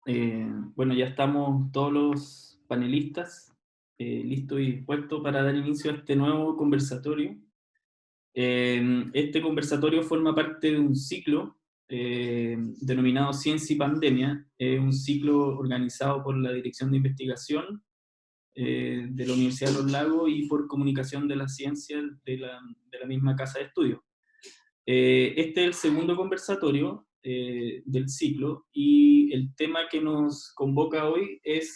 Bueno, ya estamos todos los panelistas listos y dispuestos para dar inicio a este nuevo conversatorio. Este conversatorio forma parte de un ciclo denominado Ciencia y Pandemia, un ciclo organizado por la Dirección de Investigación de la Universidad de Los Lagos y por Comunicación de las Ciencias de la misma casa de estudio. Este es el segundo conversatorio del ciclo y el tema que nos convoca hoy es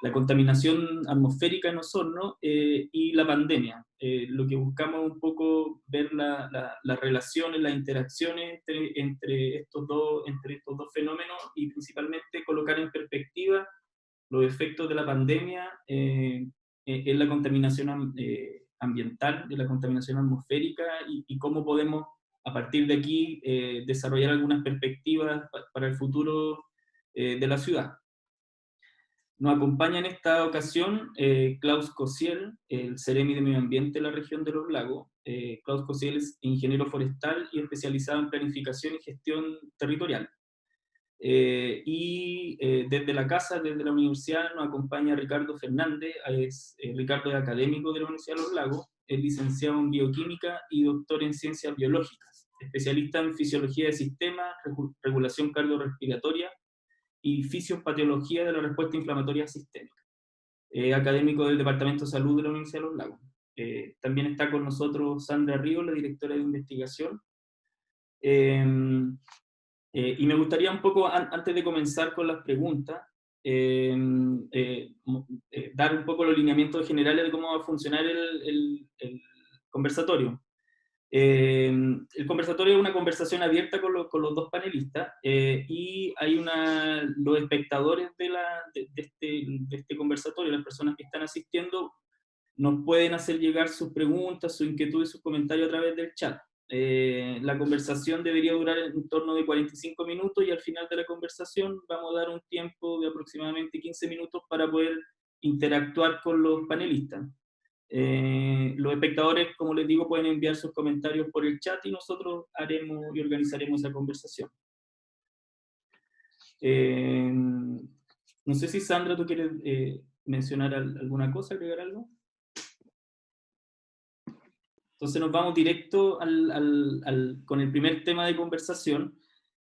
la contaminación atmosférica en Osorno y la pandemia. Lo que buscamos es un poco ver las relaciones, las interacciones entre estos dos fenómenos y principalmente colocar en perspectiva los efectos de la pandemia en la contaminación ambiental, de la contaminación atmosférica y cómo podemos a partir de aquí desarrollar algunas perspectivas para el futuro de la ciudad. Nos acompaña en esta ocasión Klaus Cosiel, el Ceremi de Medio Ambiente de la región de Los Lagos. Klaus Cosiel es ingeniero forestal y especializado en planificación y gestión territorial. Desde la casa, desde la universidad, nos acompaña Ricardo Fernández. Ricardo es académico de la Universidad de Los Lagos, es licenciado en bioquímica y doctor en ciencias biológicas, especialista en fisiología de sistemas, regulación cardiorrespiratoria y fisiopatología de la respuesta inflamatoria sistémica. Académico del Departamento de Salud de la Universidad de Los Lagos. También está con nosotros Sandra Ríos, la directora de investigación. Eh, y me gustaría un poco, antes de comenzar con las preguntas, eh, dar un poco los lineamientos generales de cómo va a funcionar el conversatorio. El conversatorio es una conversación abierta con los dos panelistas y hay los espectadores de este conversatorio, las personas que están asistiendo, nos pueden hacer llegar sus preguntas, sus inquietudes, sus comentarios a través del chat. La conversación debería durar en torno de 45 minutos y al final de la conversación vamos a dar un tiempo de aproximadamente 15 minutos para poder interactuar con los panelistas. Los espectadores, como les digo, pueden enviar sus comentarios por el chat y nosotros haremos y organizaremos esa conversación. No sé si Sandra, tú quieres mencionar alguna cosa, agregar algo. Entonces nos vamos directo con el primer tema de conversación,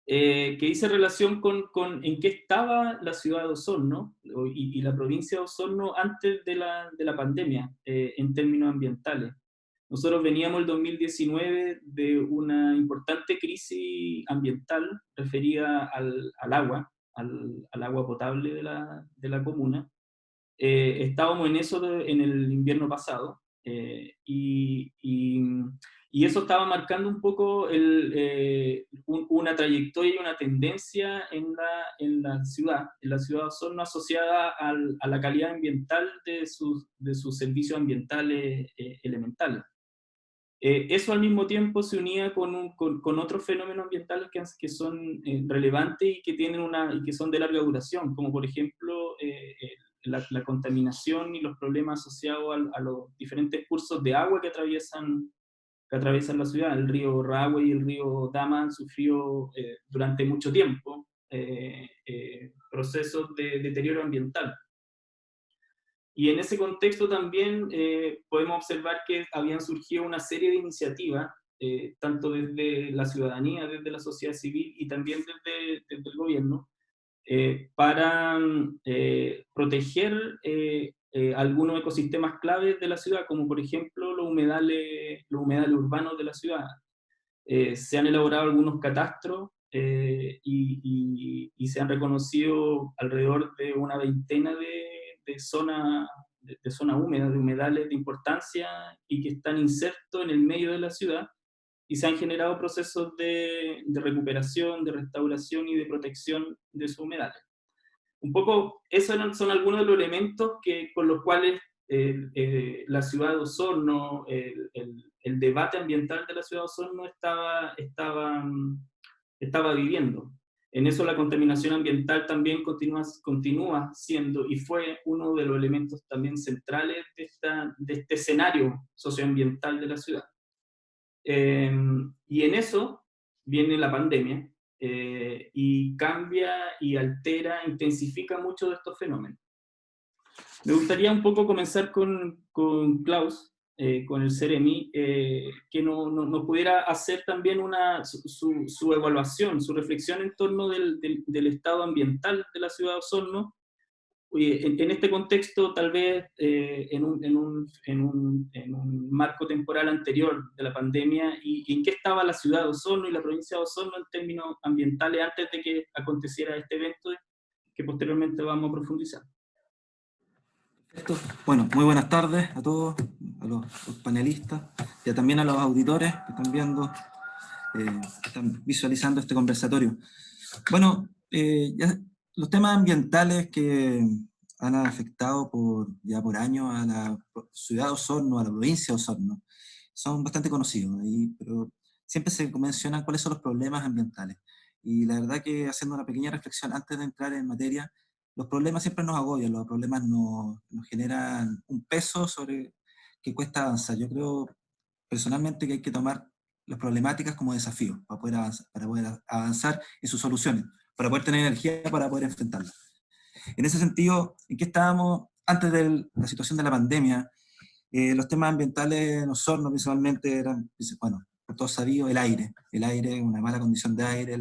que dice relación con en qué estaba la ciudad de Osorno y la provincia de Osorno antes de la pandemia en términos ambientales. Nosotros veníamos el 2019 de una importante crisis ambiental referida al agua, al agua potable de la comuna. Estábamos en eso en el invierno pasado, y eso estaba marcando un poco una trayectoria y una tendencia en la ciudad de Osorno asociada a la calidad ambiental de sus servicios ambientales elementales. Eso al mismo tiempo se unía con otros fenómenos ambientales que son relevantes y que son de larga duración, como por ejemplo la contaminación y los problemas asociados a los diferentes cursos de agua que atraviesan la ciudad. El río Rahue y el río Dama han sufrido durante mucho tiempo procesos de deterioro ambiental. Y en ese contexto también podemos observar que habían surgido una serie de iniciativas, tanto desde la ciudadanía, desde la sociedad civil y también desde el gobierno, para proteger algunos ecosistemas claves de la ciudad, como por ejemplo los humedales urbanos de la ciudad. Se han elaborado algunos catastros y se han reconocido alrededor de una veintena de zonas húmedas, de humedales de importancia y que están insertos en el medio de la ciudad, y se han generado procesos de recuperación, de restauración y de protección de esos humedales. Un poco, esos son algunos de los elementos con los cuales la ciudad de Osorno, el debate ambiental de la ciudad de Osorno estaba viviendo. En eso la contaminación ambiental también continúa siendo y fue uno de los elementos también centrales de este escenario socioambiental de la ciudad. Y en eso viene la pandemia, y cambia y altera, intensifica mucho de estos fenómenos. Me gustaría un poco comenzar con Klaus, con el Ceremi, que nos pudiera hacer también su evaluación, su reflexión en torno del estado ambiental de la ciudad de Osorno. Oye, en este contexto, tal vez en un marco temporal anterior de la pandemia, y en qué estaba la ciudad de Osorno y la provincia de Osorno en términos ambientales antes de que aconteciera este evento, que posteriormente vamos a profundizar. Perfecto. Bueno, muy buenas tardes a todos, a los panelistas y también a los auditores que están viendo, que están visualizando este conversatorio. Bueno, ya los temas ambientales que han afectado ya por años a la ciudad de Osorno, a la provincia de Osorno, son bastante conocidos, pero siempre se mencionan cuáles son los problemas ambientales. Y la verdad que haciendo una pequeña reflexión antes de entrar en materia, los problemas siempre nos agobian, los problemas nos generan un peso sobre que cuesta avanzar. Yo creo personalmente que hay que tomar las problemáticas como desafíos para poder avanzar en sus soluciones, para poder tener energía para poder enfrentarlas. En ese sentido, ¿en qué estábamos antes de la situación de la pandemia? Los temas ambientales en Osorno principalmente eran, bueno, por todos sabidos, el aire, una mala condición de aire,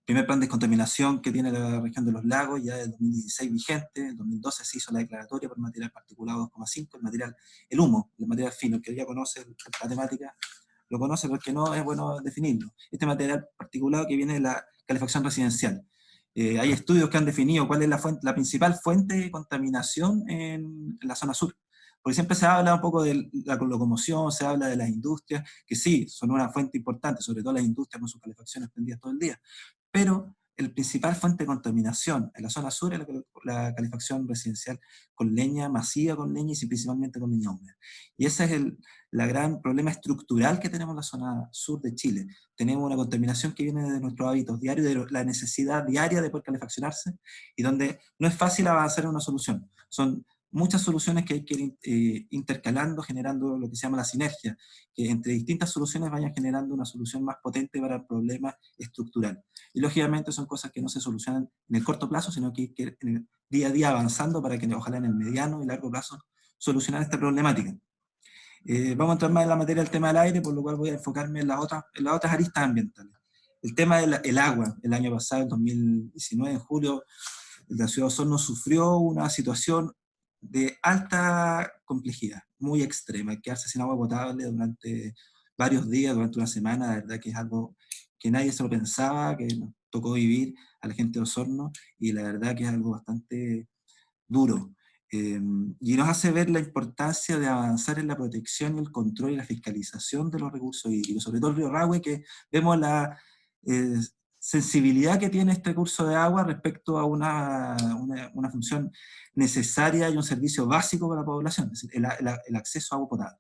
primer plan de descontaminación que tiene la región de los lagos, ya del 2016 vigente, en 2012 se hizo la declaratoria por material particulado 2,5, el humo, el material fino, que ya conoce la temática, lo conoce porque no es bueno definirlo. Este material particulado que viene de la calefacción residencial. Hay estudios que han definido cuál es la principal fuente de contaminación en la zona sur. Porque siempre se habla un poco de la locomoción, se habla de las industrias, que sí, son una fuente importante, sobre todo las industrias con sus calefacciones prendidas todo el día, pero el principal fuente de contaminación en la zona sur es la calefacción residencial con leña masiva, con leña y principalmente con leña húmeda. Y ese es el gran problema estructural que tenemos en la zona sur de Chile. Tenemos una contaminación que viene de nuestros hábitos diarios, de la necesidad diaria de poder calefaccionarse, y donde no es fácil avanzar en una solución. Son muchas soluciones que hay que ir intercalando, generando lo que se llama la sinergia, que entre distintas soluciones vayan generando una solución más potente para el problema estructural. Y lógicamente son cosas que no se solucionan en el corto plazo, sino que hay que ir día a día avanzando para que ojalá en el mediano y largo plazo solucionar esta problemática. Vamos a entrar más en la materia del tema del aire, por lo cual voy a enfocarme en las otras aristas ambientales. El tema del agua, el año pasado, en 2019, en julio, la ciudad de Osorno sufrió una situación de alta complejidad, muy extrema, quedarse sin agua potable durante varios días, durante una semana, la verdad que es algo que nadie se lo pensaba, que nos tocó vivir a la gente de Osorno, y la verdad que es algo bastante duro. Y nos hace ver la importancia de avanzar en la protección y el control y la fiscalización de los recursos hídricos, sobre todo el río Rahue, que vemos la sensibilidad que tiene este curso de agua respecto a una función necesaria y un servicio básico para la población, es decir, el acceso a agua potable.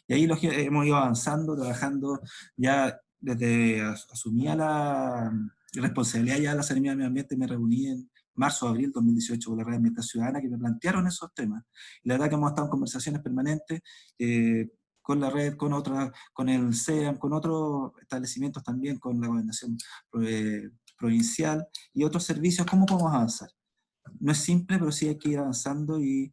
Y ahí hemos ido avanzando, trabajando ya desde asumía la responsabilidad ya de la Seremía de Medio Ambiente, me reuní en marzo o abril de 2018 con la Red de Ambientación Ciudadana, que me plantearon esos temas. Y la verdad que hemos estado en conversaciones permanentes con la red, con el CEAM, con otros establecimientos también, con la gobernación provincial y otros servicios. ¿Cómo podemos avanzar? No es simple, pero sí hay que ir avanzando, y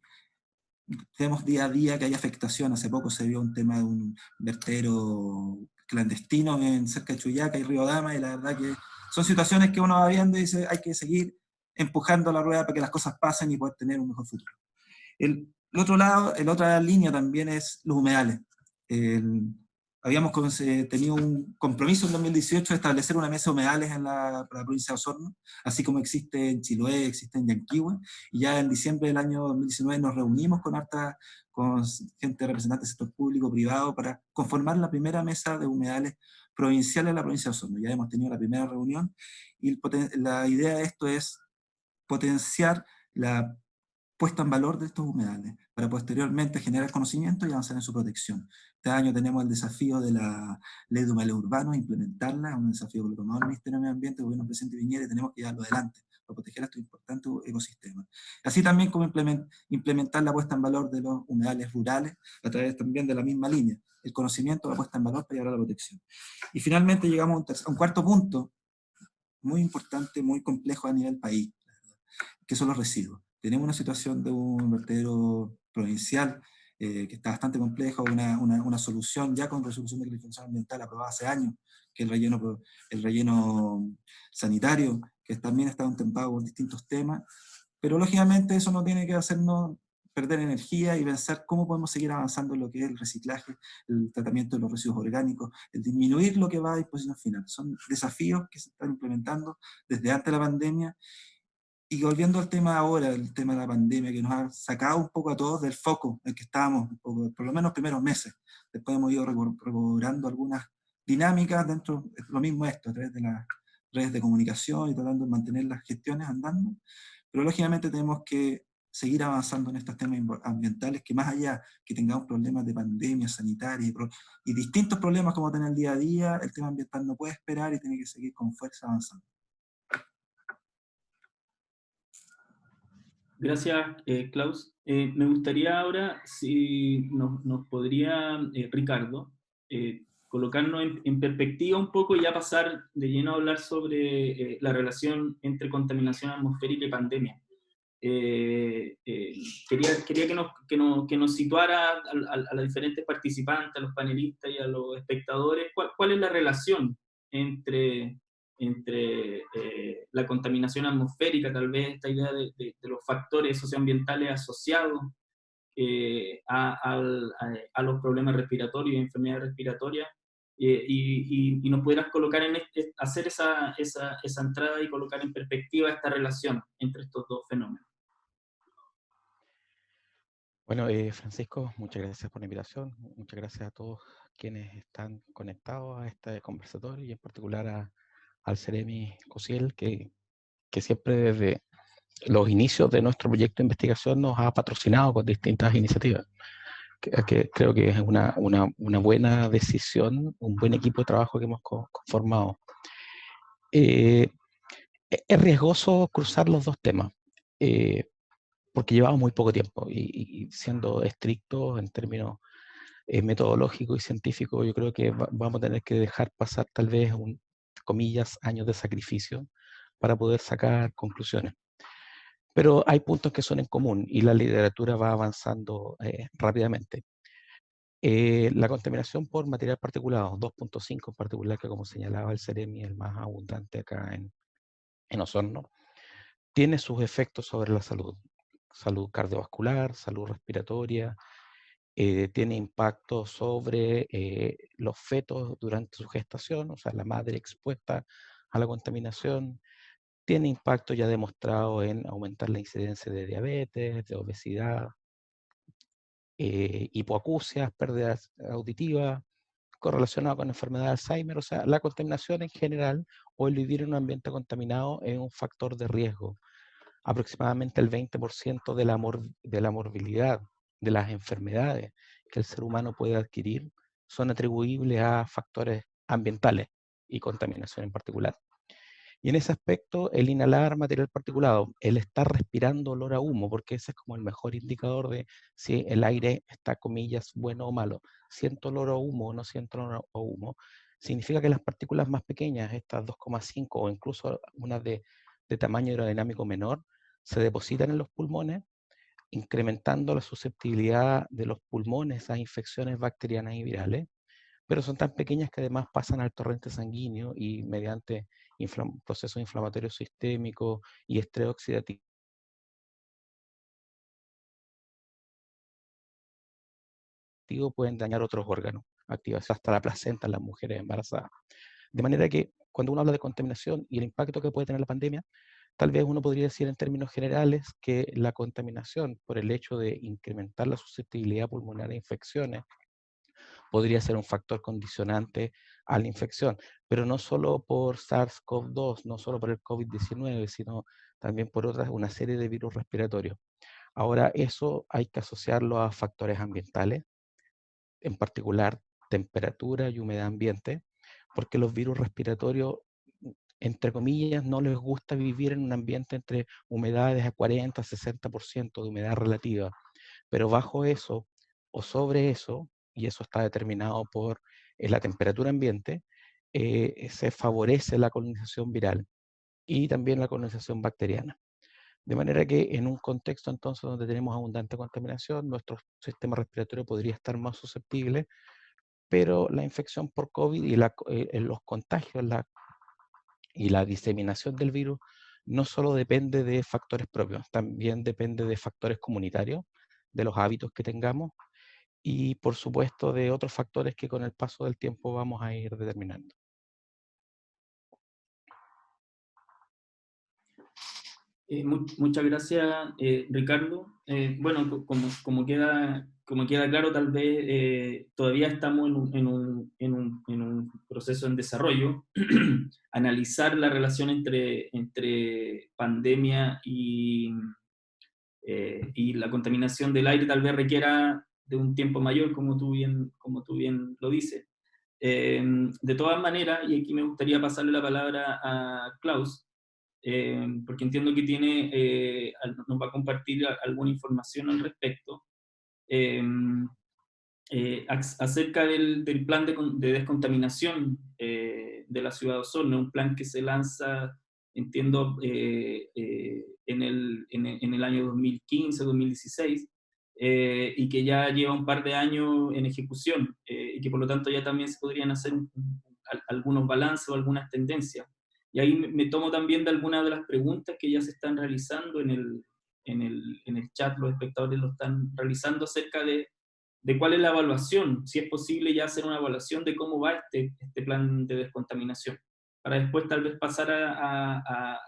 vemos día a día que hay afectación. Hace poco se vio un tema de un vertedero clandestino cerca de Chuyaca y Río Dama, y la verdad que son situaciones que uno va viendo y dice hay que seguir empujando la rueda para que las cosas pasen y poder tener un mejor futuro. El otro lado, la otra línea también es los humedales. Habíamos tenido un compromiso en 2018 de establecer una mesa de humedales para la provincia de Osorno, así como existe en Chiloé, existe en Yanquihue, y ya en diciembre del año 2019 nos reunimos con gente representante del sector público, privado, para conformar la primera mesa de humedales provincial en la provincia de Osorno. Ya hemos tenido la primera reunión, y la idea de esto es potenciar la puesta en valor de estos humedales, para posteriormente generar conocimiento y avanzar en su protección. Este año tenemos el desafío de la Ley de Humedales Urbanos, implementarla, un desafío que lo tomó el Ministerio de Medio Ambiente, el gobierno del presidente Piñera, y tenemos que llevarlo adelante para proteger estos importantes ecosistemas. Así también como implementar la puesta en valor de los humedales rurales, a través también de la misma línea, el conocimiento, la puesta en valor para llevar a la protección. Y finalmente llegamos a un cuarto punto, muy importante, muy complejo a nivel país, que son los residuos. Tenemos una situación de un vertedero provincial que está bastante complejo, una solución ya con resolución de calificación ambiental aprobada hace años, que es el relleno sanitario, que también está contempado por distintos temas, pero lógicamente eso no tiene que hacernos perder energía y pensar cómo podemos seguir avanzando en lo que es el reciclaje, el tratamiento de los residuos orgánicos, el disminuir lo que va a disposición final. Son desafíos que se están implementando desde antes de la pandemia. Y volviendo al tema ahora, el tema de la pandemia, que nos ha sacado un poco a todos del foco en el que estábamos, un poco, por lo menos los primeros meses. Después hemos ido recobrando algunas dinámicas dentro, es lo mismo esto, a través de las redes de comunicación y tratando de mantener las gestiones andando. Pero lógicamente tenemos que seguir avanzando en estos temas ambientales, que más allá que tengamos problemas de pandemia sanitaria y distintos problemas como tener el día a día, el tema ambiental no puede esperar y tiene que seguir con fuerza avanzando. Gracias, Klaus. Me gustaría ahora, si nos podría, Ricardo, colocarnos en perspectiva un poco y ya pasar de lleno a hablar sobre la relación entre contaminación atmosférica y pandemia. Quería que nos situara a los diferentes participantes, a los panelistas y a los espectadores, cuál es la relación entre la contaminación atmosférica, tal vez esta idea de los factores socioambientales asociados a los problemas respiratorios y enfermedades respiratorias, y nos pudieras colocar hacer esa entrada y colocar en perspectiva esta relación entre estos dos fenómenos. Bueno, Francisco, muchas gracias por la invitación, muchas gracias a todos quienes están conectados a este conversatorio y en particular al Ceremi Cosiel, que siempre desde los inicios de nuestro proyecto de investigación nos ha patrocinado con distintas iniciativas. Que creo que es una buena decisión, un buen equipo de trabajo que hemos conformado. Es riesgoso cruzar los dos temas, porque llevamos muy poco tiempo y siendo estrictos en términos metodológicos y científicos, yo creo que vamos a tener que dejar pasar tal vez, comillas, años de sacrificio para poder sacar conclusiones. Pero hay puntos que son en común y la literatura va avanzando rápidamente. La contaminación por material particulado, 2.5 en particular, que como señalaba el Ceremi, el más abundante acá en Osorno, tiene sus efectos sobre la salud. Salud cardiovascular, salud respiratoria, tiene impacto sobre los fetos durante su gestación, o sea, la madre expuesta a la contaminación, tiene impacto ya demostrado en aumentar la incidencia de diabetes, de obesidad, hipoacusias, pérdidas auditivas, correlacionado con enfermedad de Alzheimer. O sea, la contaminación en general o el vivir en un ambiente contaminado es un factor de riesgo. Aproximadamente el 20% de la morbilidad, de las enfermedades que el ser humano puede adquirir, son atribuibles a factores ambientales y contaminación en particular. Y en ese aspecto, el inhalar material particulado, el estar respirando olor a humo, porque ese es como el mejor indicador de si el aire está, comillas, bueno o malo. Siento olor a humo o no siento olor a humo, significa que las partículas más pequeñas, estas 2,5 o incluso unas de tamaño aerodinámico menor, se depositan en los pulmones, incrementando la susceptibilidad de los pulmones a infecciones bacterianas y virales, pero son tan pequeñas que además pasan al torrente sanguíneo y mediante procesos inflamatorios sistémicos y estrés oxidativo pueden dañar otros órganos, activación hasta la placenta en las mujeres embarazadas. De manera que cuando uno habla de contaminación y el impacto que puede tener la pandemia, tal vez uno podría decir en términos generales que la contaminación, por el hecho de incrementar la susceptibilidad pulmonar a infecciones, podría ser un factor condicionante a la infección, pero no solo por SARS-CoV-2, no solo por el COVID-19, sino también por una serie de virus respiratorios. Ahora, eso hay que asociarlo a factores ambientales, en particular temperatura y humedad ambiente, porque los virus respiratorios, entre comillas, no les gusta vivir en un ambiente entre humedades a 40, 60% de humedad relativa, pero bajo eso o sobre eso, y eso está determinado por la temperatura ambiente, se favorece la colonización viral. y también la colonización bacteriana. De manera que en un contexto entonces donde tenemos abundante contaminación, nuestro sistema respiratorio podría estar más susceptible, pero la infección por COVID y los contagios y la diseminación del virus no solo depende de factores propios, también depende de factores comunitarios, de los hábitos que tengamos y por supuesto de otros factores que con el paso del tiempo vamos a ir determinando. Muchas gracias, Ricardo. Bueno, como queda claro, tal vez todavía estamos en un proceso en desarrollo. Analizar la relación entre pandemia y la contaminación del aire tal vez requiera de un tiempo mayor, como tú bien lo dices. De todas maneras, y aquí me gustaría pasarle la palabra a Klaus, porque entiendo que nos va a compartir alguna información al respecto, acerca del plan de descontaminación de la ciudad de Osorno, un plan que se lanza, entiendo, en el año 2015-2016, y que ya lleva un par de años en ejecución, y que por lo tanto ya también se podrían hacer algunos balances o algunas tendencias. Y ahí me tomo también de algunas de las preguntas que ya se están realizando en el chat, los espectadores lo están realizando acerca de cuál es la evaluación, si es posible ya hacer una evaluación de cómo va este plan de descontaminación, para después tal vez pasar a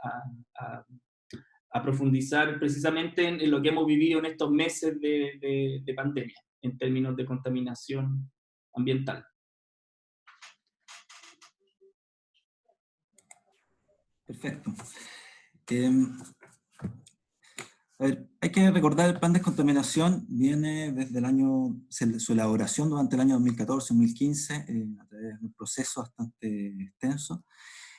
profundizar precisamente en lo que hemos vivido en estos meses de pandemia, en términos de contaminación ambiental. Perfecto. A ver, hay que recordar el plan de descontaminación viene desde su elaboración durante el año 2014-2015, a través de un proceso bastante extenso,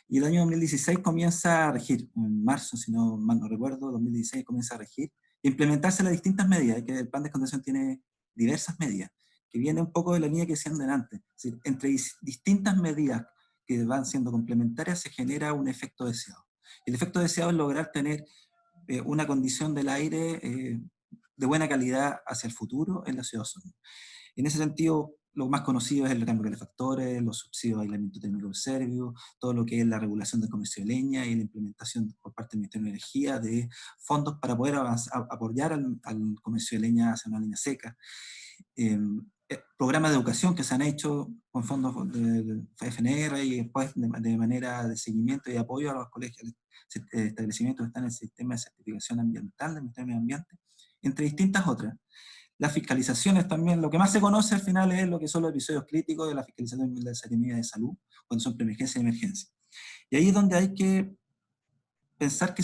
y el año 2016 comienza a regir, en marzo, si no mal no recuerdo, 2016 comienza a regir, e implementarse las distintas medidas, que el plan de descontaminación tiene diversas medidas, que viene un poco de la línea que decían delante, es decir, entre distintas medidas que van siendo complementarias se genera un efecto deseado. El efecto deseado es lograr tener una condición del aire de buena calidad hacia el futuro en la ciudad de Osorno. En ese sentido, lo más conocido es el recambio de calefactores, los subsidios de aislamiento térmico del Servio, todo lo que es la regulación del comercio de leña y la implementación por parte del Ministerio de Energía de fondos para poder apoyar al comercio de leña hacia una línea seca. Programas de educación que se han hecho con fondos del FNR y después de manera de seguimiento y apoyo a los colegios, establecimientos que están en el sistema de certificación ambiental del Ministerio de Medio Ambiente, entre distintas otras. Las fiscalizaciones también, lo que más se conoce al final es lo que son los episodios críticos de la fiscalización de la Secretaría de Salud, cuando son preemergencia y emergencia. Y ahí es donde hay que pensar que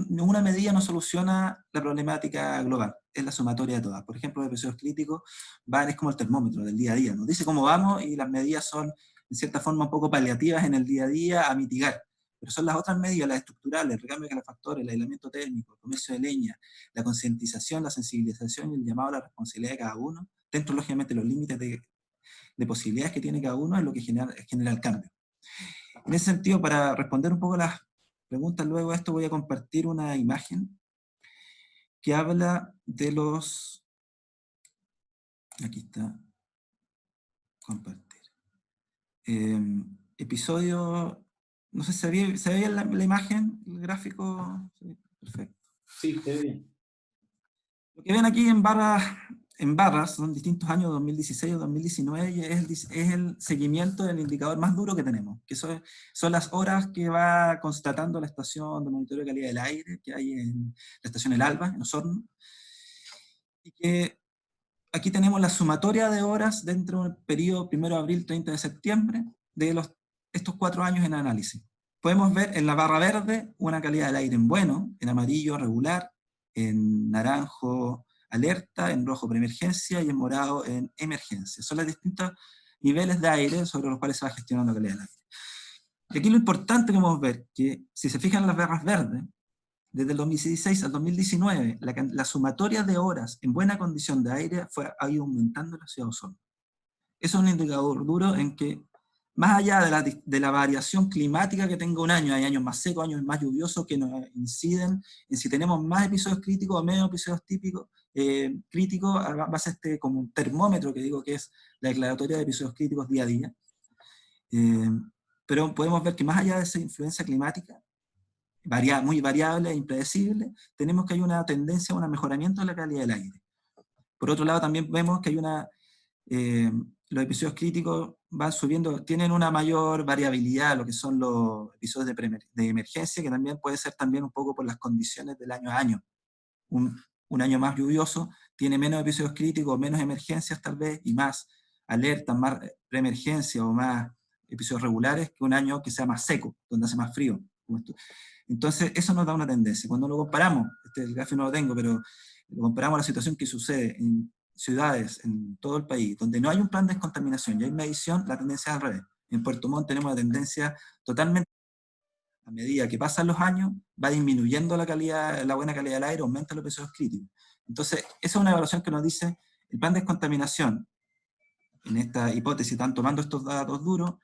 ninguna medida no soluciona la problemática global, es la sumatoria de todas. Por ejemplo, los episodios críticos es como el termómetro del día a día, nos dice cómo vamos y las medidas son, en cierta forma, un poco paliativas en el día a día a mitigar. Pero son las otras medidas, las estructurales, el recambio de calefactores, el aislamiento térmico, el comercio de leña, la concientización, la sensibilización y el llamado a la responsabilidad de cada uno, dentro, lógicamente, de los límites de posibilidades que tiene cada uno, es lo que genera el cambio. En ese sentido, para responder un poco las preguntas luego de esto, voy a compartir una imagen que habla de los... Aquí está. Compartir. Episodio... No sé, ¿se veía la imagen, el gráfico? Sí, perfecto. Sí, se ve bien. Lo que ven aquí en barras, son distintos años, 2016 o 2019, y es el seguimiento del indicador más duro que tenemos, que son las horas que va constatando la estación de monitoreo de calidad del aire que hay en la estación El Alba, en Osorno, y que aquí tenemos la sumatoria de horas dentro del periodo 1 de abril, 30 de septiembre, de estos 4 años en análisis. Podemos ver en la barra verde una calidad del aire en bueno, en amarillo regular, en naranjo alerta, en rojo preemergencia y en morado en emergencia. Son los distintos niveles de aire sobre los cuales se va gestionando la calidad del aire. Y aquí lo importante que podemos ver, que si se fijan en las barras verdes, desde el 2016 al 2019, la sumatoria de horas en buena condición de aire ha ido aumentando en la ciudad de Osorno. Eso es un indicador duro en que más allá de la variación climática que tenga un año, hay años más secos, años más lluviosos que nos inciden en si tenemos más episodios críticos o menos episodios típicos, críticos, a base como un termómetro que digo que es la declaratoria de episodios críticos día a día. Pero podemos ver que más allá de esa influencia climática, muy variable e impredecible, tenemos que hay una tendencia a un mejoramiento de la calidad del aire. Por otro lado, también vemos que hay los episodios críticos van subiendo, tienen una mayor variabilidad, lo que son los episodios de emergencia, que también puede ser también un poco por las condiciones del año a año. Un año más lluvioso tiene menos episodios críticos, menos emergencias tal vez, y más alertas, más preemergencia o más episodios regulares que un año que sea más seco, donde hace más frío. Entonces, eso nos da una tendencia. Cuando lo comparamos, el gráfico no lo tengo, pero lo comparamos a la situación que sucede en ciudades, en todo el país, donde no hay un plan de descontaminación y hay medición, la tendencia es al revés. En Puerto Montt tenemos una tendencia totalmente, a medida que pasan los años, va disminuyendo la buena calidad del aire, aumenta los episodios críticos. Entonces, esa es una evaluación que nos dice, el plan de descontaminación, en esta hipótesis, están tomando estos datos duros,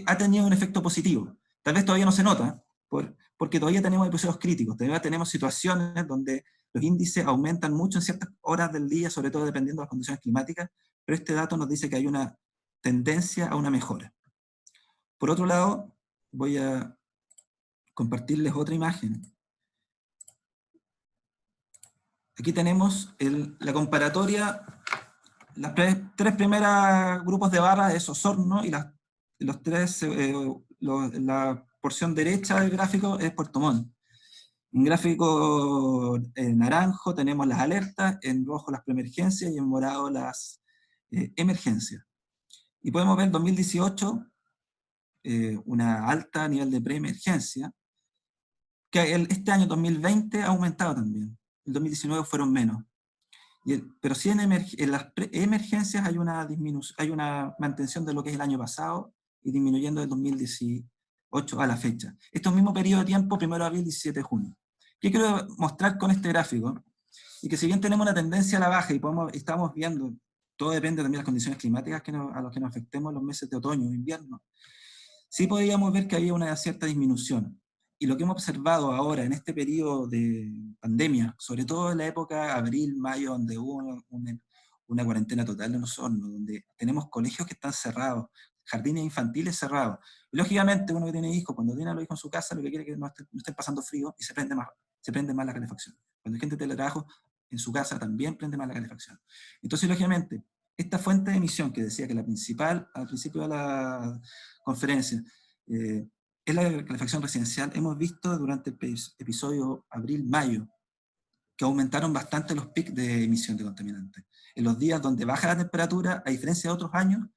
ha tenido un efecto positivo. Tal vez todavía no se nota, porque todavía tenemos episodios críticos, todavía tenemos situaciones donde los índices aumentan mucho en ciertas horas del día, sobre todo dependiendo de las condiciones climáticas, pero este dato nos dice que hay una tendencia a una mejora. Por otro lado, voy a compartirles otra imagen. Aquí tenemos la comparatoria, las tres primeras grupos de barras es Osorno, y los tres, la porción derecha del gráfico es Puerto Montt. En gráfico naranjo tenemos las alertas, en rojo las preemergencias y en morado las emergencias. Y podemos ver en 2018 una alta nivel de preemergencia, que este año 2020 ha aumentado también. El 2019 fueron menos. Pero sí en las emergencias hay una mantención de lo que es el año pasado y disminuyendo del 2018 a la fecha. Este es un mismo periodo de tiempo, 1 de abril, 17 de junio. ¿Qué quiero mostrar con este gráfico? Y que si bien tenemos una tendencia a la baja y estamos viendo, todo depende también de las condiciones climáticas a las que nos afectemos en los meses de otoño o invierno, sí podríamos ver que había una cierta disminución. Y lo que hemos observado ahora en este periodo de pandemia, sobre todo en la época abril, mayo, donde hubo una cuarentena total de nosotros, donde tenemos colegios que están cerrados, jardines infantiles cerrados. Y lógicamente uno que tiene hijos, cuando tiene a los hijos en su casa, lo que quiere es que no estén pasando frío y se prende más la calefacción. Cuando hay gente de teletrabajo, en su casa también prende más la calefacción. Entonces, lógicamente, esta fuente de emisión que decía que la principal, al principio de la conferencia, es la calefacción residencial, hemos visto durante el episodio abril-mayo que aumentaron bastante los picos de emisión de contaminantes. En los días donde baja la temperatura, a diferencia de otros años,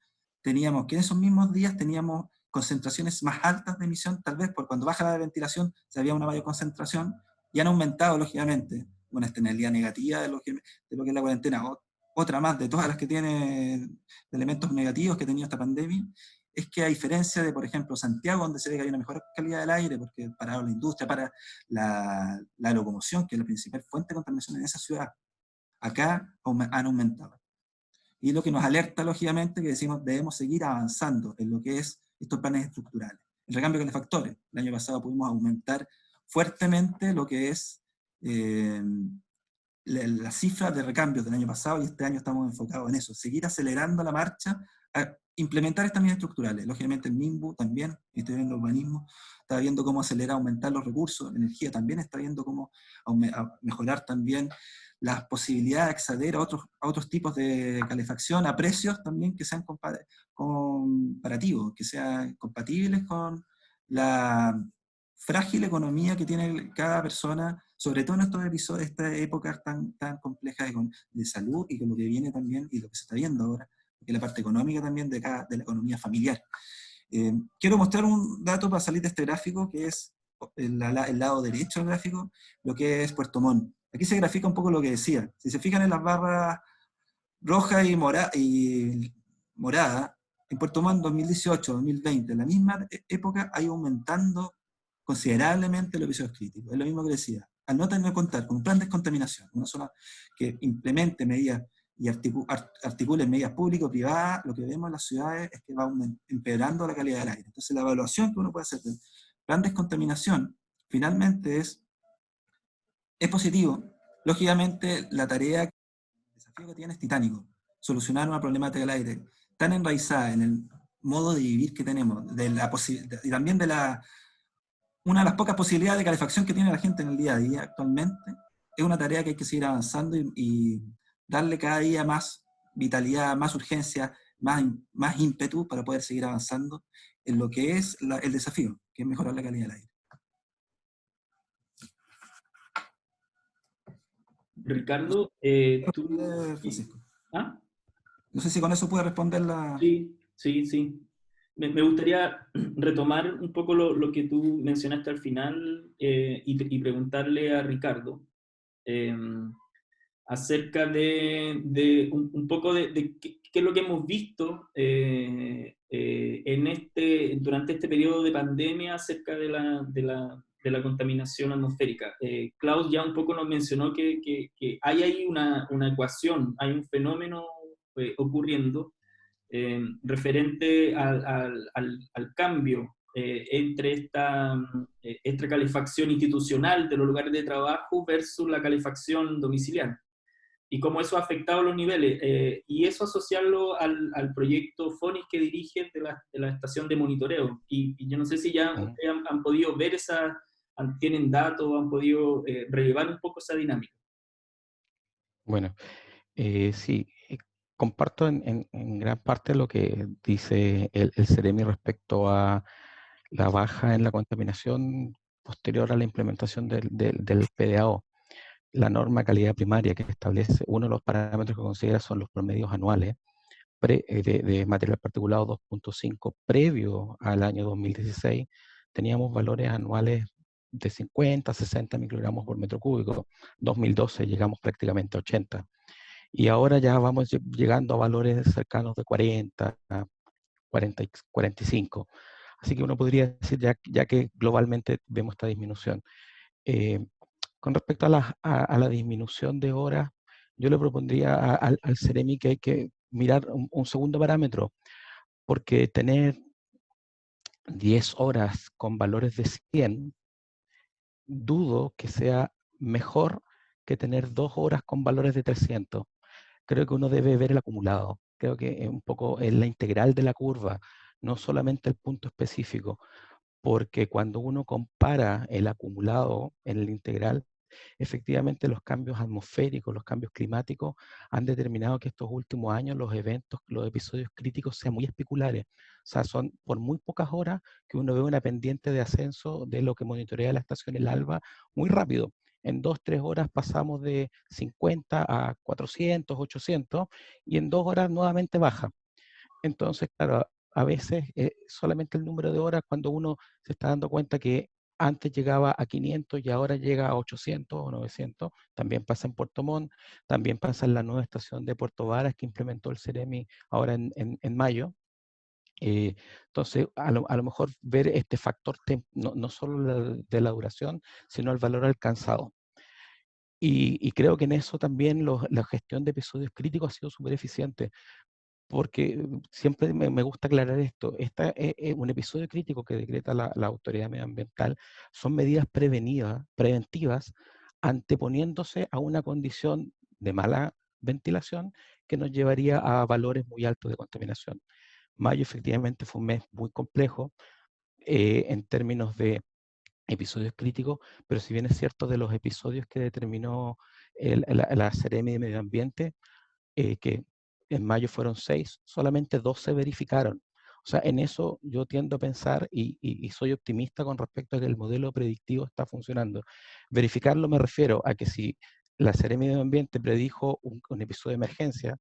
teníamos que en esos mismos días teníamos concentraciones más altas de emisión, tal vez por cuando baja la ventilación se había una mayor concentración, y han aumentado, lógicamente, una externalidad negativa de lo que es la cuarentena, otra más de todas las que tiene de elementos negativos que ha tenido esta pandemia, es que a diferencia de, por ejemplo, Santiago, donde se ve que hay una mejor calidad del aire, porque para la industria, para la locomoción, que es la principal fuente de contaminación en esa ciudad, acá han aumentado. Y lo que nos alerta, lógicamente, que decimos debemos seguir avanzando en lo que es estos planes estructurales. El recambio de calefactores. El año pasado pudimos aumentar fuertemente lo que es la cifra de recambios del año pasado, y este año estamos enfocados en eso, seguir acelerando la marcha a implementar estas medidas estructurales. Lógicamente el MIMBU también, estoy viendo urbanismo, está viendo cómo acelerar, aumentar los recursos, energía también está viendo cómo mejorar también las posibilidades de acceder a otros tipos de calefacción, a precios también que sean comparativos, que sean compatibles con la frágil economía que tiene cada persona, sobre todo en estos episodios, estas épocas tan complejas de salud, y con lo que viene también, y lo que se está viendo ahora, que es la parte económica también de la economía familiar. Quiero mostrar un dato para salir de este gráfico, que es el lado derecho del gráfico, lo que es Puerto Montt. Aquí se grafica un poco lo que decía. Si se fijan en las barras roja y morada, en Puerto Montt 2018-2020, en la misma época, ha ido aumentando considerablemente los episodios críticos. Es lo mismo que decía. Al no tener que contar con un plan de descontaminación, una zona que implemente medidas y articule medidas públicas o privadas, lo que vemos en las ciudades es que va empeorando la calidad del aire. Entonces la evaluación que uno puede hacer del plan de descontaminación finalmente es positivo. Lógicamente la tarea, el desafío que tiene es titánico, solucionar una problemática del aire tan enraizada en el modo de vivir que tenemos, y también de una de las pocas posibilidades de calefacción que tiene la gente en el día a día actualmente. Es una tarea que hay que seguir avanzando y darle cada día más vitalidad, más urgencia, más ímpetu para poder seguir avanzando en lo que es el desafío, que es mejorar la calidad del aire. Ricardo, tú... Francisco. ¿Ah? No sé si con eso puede responder la... Sí, sí, sí. Me gustaría retomar un poco lo que tú mencionaste al final y preguntarle a Ricardo acerca de un poco de qué es lo que hemos visto durante este periodo de pandemia acerca de la contaminación atmosférica. Klaus ya un poco nos mencionó que hay ahí una ecuación, hay un fenómeno ocurriendo referente al cambio entre esta calefacción institucional de los lugares de trabajo versus la calefacción domiciliaria y cómo eso ha afectado los niveles, y eso asociarlo al proyecto FONIS que dirigen de la estación de monitoreo. Y yo no sé si ya ustedes han podido ver tienen datos, han podido relevar un poco esa dinámica. Bueno, sí, comparto en gran parte lo que dice el CEREMI respecto a la baja en la contaminación posterior a la implementación del PDAO. La norma calidad primaria que establece, uno de los parámetros que considera son los promedios anuales de material particulado 2.5 previo al año 2016, teníamos valores anuales de 50, 60 microgramos por metro cúbico. 2012 llegamos prácticamente a 80. Y ahora ya vamos llegando a valores cercanos de 40, 40, 45. Así que uno podría decir, ya que globalmente vemos esta disminución. Con respecto a la disminución de horas, yo le propondría al CEREMI que hay que mirar un segundo parámetro, porque tener 10 horas con valores de 100, dudo que sea mejor que tener 2 horas con valores de 300. Creo que uno debe ver el acumulado. Creo que un poco es la integral de la curva, no solamente el punto específico, porque cuando uno compara el acumulado en el integral, efectivamente los cambios atmosféricos, los cambios climáticos han determinado que estos últimos años los eventos, los episodios críticos sean muy especulares. O sea, son por muy pocas horas que uno ve una pendiente de ascenso de lo que monitorea la estación El Alba muy rápido. En 2, 3 horas pasamos de 50 a 400, 800 y en 2 horas nuevamente baja. Entonces, claro, a veces solamente el número de horas cuando uno se está dando cuenta que antes llegaba a 500 y ahora llega a 800 o 900, también pasa en Puerto Montt, también pasa en la nueva estación de Puerto Varas que implementó el CEREMI ahora en mayo. Entonces, a lo mejor ver este factor, no solo de la duración, sino el valor alcanzado. Y creo que en eso también la gestión de episodios críticos ha sido súper eficiente, porque siempre me gusta aclarar esto. Un episodio crítico que decreta la autoridad medioambiental son medidas preventivas, anteponiéndose a una condición de mala ventilación que nos llevaría a valores muy altos de contaminación. Mayo efectivamente fue un mes muy complejo en términos de episodios críticos, pero si bien es cierto de los episodios que determinó la CEREMI de Medio Ambiente, que en mayo fueron 6, solamente 2 se verificaron. O sea, en eso yo tiendo a pensar y soy optimista con respecto a que el modelo predictivo está funcionando. Verificarlo me refiero a que si la Seremia de Medio Ambiente predijo un episodio de emergencia,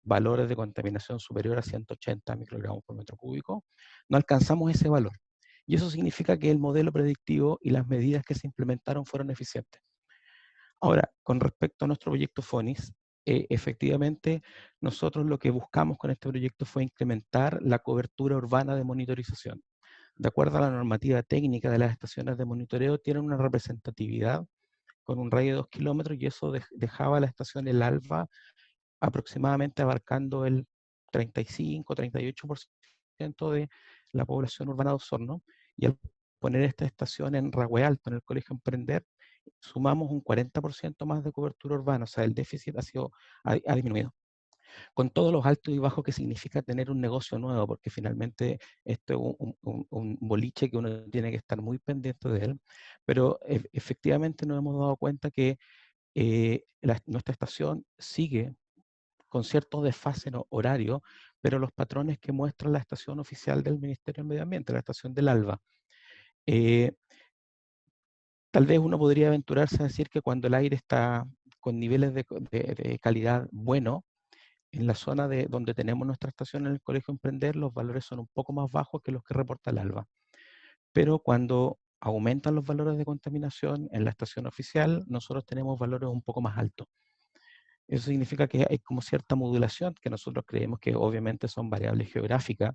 valores de contaminación superior a 180 microgramos por metro cúbico, no alcanzamos ese valor. Y eso significa que el modelo predictivo y las medidas que se implementaron fueron eficientes. Ahora, con respecto a nuestro proyecto FONIS, efectivamente, nosotros lo que buscamos con este proyecto fue incrementar la cobertura urbana de monitorización. De acuerdo a la normativa técnica de las estaciones de monitoreo, tienen una representatividad con un radio de 2 kilómetros y eso dejaba a la estación El Alba aproximadamente abarcando el 35-38% de la población urbana de Osorno, y al poner esta estación en Rahue Alto, en el Colegio Emprender, sumamos un 40% más de cobertura urbana, o sea, el déficit ha disminuido. Con todos los altos y bajos que significa tener un negocio nuevo, porque finalmente esto es un boliche que uno tiene que estar muy pendiente de él, pero efectivamente nos hemos dado cuenta que nuestra estación sigue con cierto desfase horario, pero los patrones que muestra la estación oficial del Ministerio del Medio Ambiente, la estación del ALBA. Tal vez uno podría aventurarse a decir que cuando el aire está con niveles de calidad bueno, en la zona donde tenemos nuestra estación en el Colegio Emprender, los valores son un poco más bajos que los que reporta el ALBA. Pero cuando aumentan los valores de contaminación en la estación oficial, nosotros tenemos valores un poco más altos. Eso significa que hay como cierta modulación, que nosotros creemos que obviamente son variables geográficas.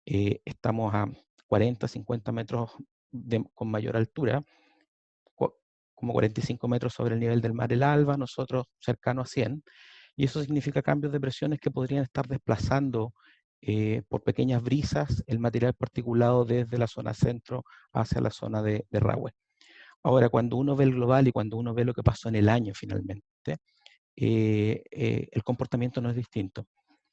Estamos a 40, 50 metros con mayor altura, como 45 metros sobre el nivel del mar el ALBA, nosotros cercanos a 100, y eso significa cambios de presiones que podrían estar desplazando por pequeñas brisas el material particulado desde la zona centro hacia la zona de Rahue. Ahora, cuando uno ve el global y cuando uno ve lo que pasó en el año finalmente, el comportamiento no es distinto.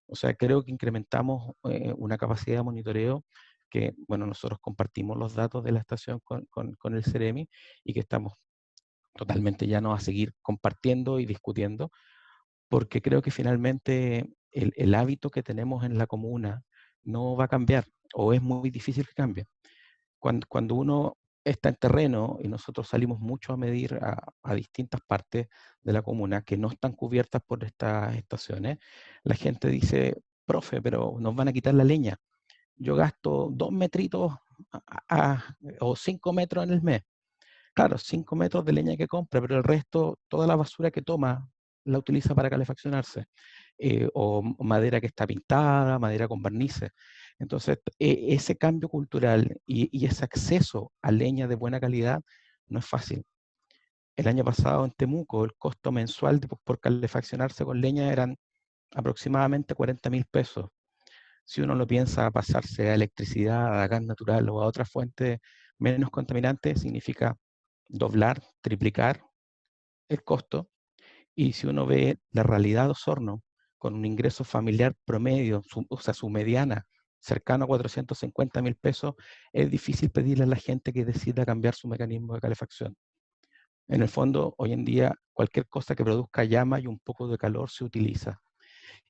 O sea, creo que incrementamos una capacidad de monitoreo que, bueno, nosotros compartimos los datos de la estación con el CEREMI, y que estamos totalmente llanos a seguir compartiendo y discutiendo, porque creo que finalmente el hábito que tenemos en la comuna no va a cambiar, o es muy difícil que cambie. Cuando uno está en terreno, y nosotros salimos mucho a medir a distintas partes de la comuna que no están cubiertas por estas estaciones, la gente dice: profe, pero nos van a quitar la leña. Yo gasto 2 metritos o 5 metros en el mes. Claro, 5 metros de leña que compra, pero el resto, toda la basura que toma, la utiliza para calefaccionarse. O madera que está pintada, madera con barnices. Entonces, ese cambio cultural y ese acceso a leña de buena calidad no es fácil. El año pasado en Temuco, el costo mensual por calefaccionarse con leña eran aproximadamente 40.000 pesos. Si uno lo piensa, pasarse a electricidad, a gas natural o a otras fuentes menos contaminantes, significa doblar, triplicar el costo. Y si uno ve la realidad de Osorno, con un ingreso familiar promedio, o sea, su mediana, cercano a 450.000 pesos, es difícil pedirle a la gente que decida cambiar su mecanismo de calefacción. En el fondo, hoy en día, cualquier cosa que produzca llama y un poco de calor se utiliza.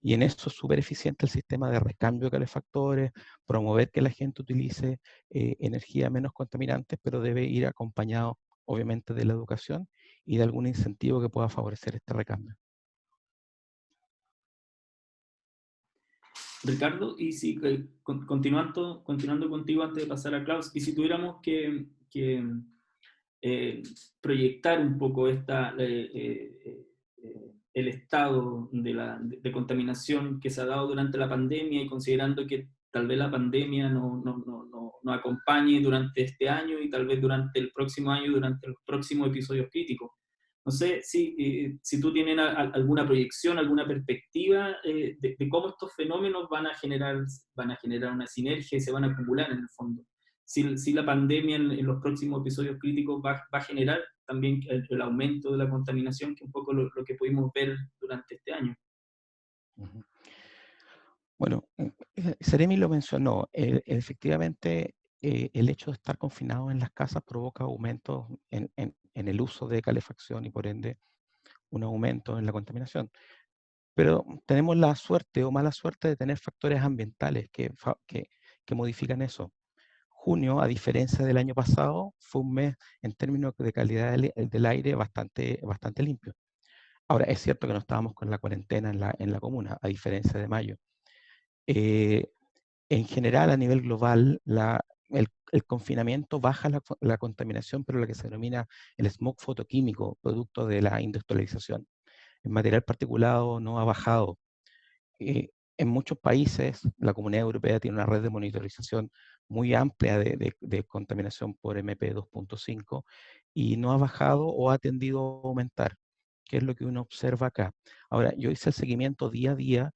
Y en eso es súper eficiente el sistema de recambio de calefactores, promover que la gente utilice energía menos contaminantes, pero debe ir acompañado, obviamente, de la educación y de algún incentivo que pueda favorecer este recambio. Ricardo, y si continuando contigo antes de pasar a Klaus, y si tuviéramos que proyectar un poco el estado de contaminación que se ha dado durante la pandemia, y considerando que tal vez la pandemia no acompañe durante este año y tal vez durante el próximo año, durante los próximos episodios críticos. No sé si tú tienes alguna proyección, alguna perspectiva de cómo estos fenómenos van a generar una sinergia y se van a acumular en el fondo. Si la pandemia en los próximos episodios críticos va a generar también el aumento de la contaminación, que es un poco lo que pudimos ver durante este año. Bueno, Seremi lo mencionó. Efectivamente, el hecho de estar confinados en las casas provoca aumentos en el uso de calefacción y por ende un aumento en la contaminación. Pero tenemos la suerte o mala suerte de tener factores ambientales que modifican eso. Junio, a diferencia del año pasado, fue un mes en términos de calidad del aire bastante limpio. Ahora, es cierto que no estábamos con la cuarentena en la comuna, a diferencia de mayo. En general, a nivel global, el confinamiento baja la contaminación, pero lo que se denomina el smog fotoquímico, producto de la industrialización. El material particulado no ha bajado. En muchos países, la Comunidad Europea tiene una red de monitorización muy amplia de contaminación por MP2.5 y no ha bajado o ha tendido a aumentar. que es lo que uno observa acá. Ahora, yo hice el seguimiento día a día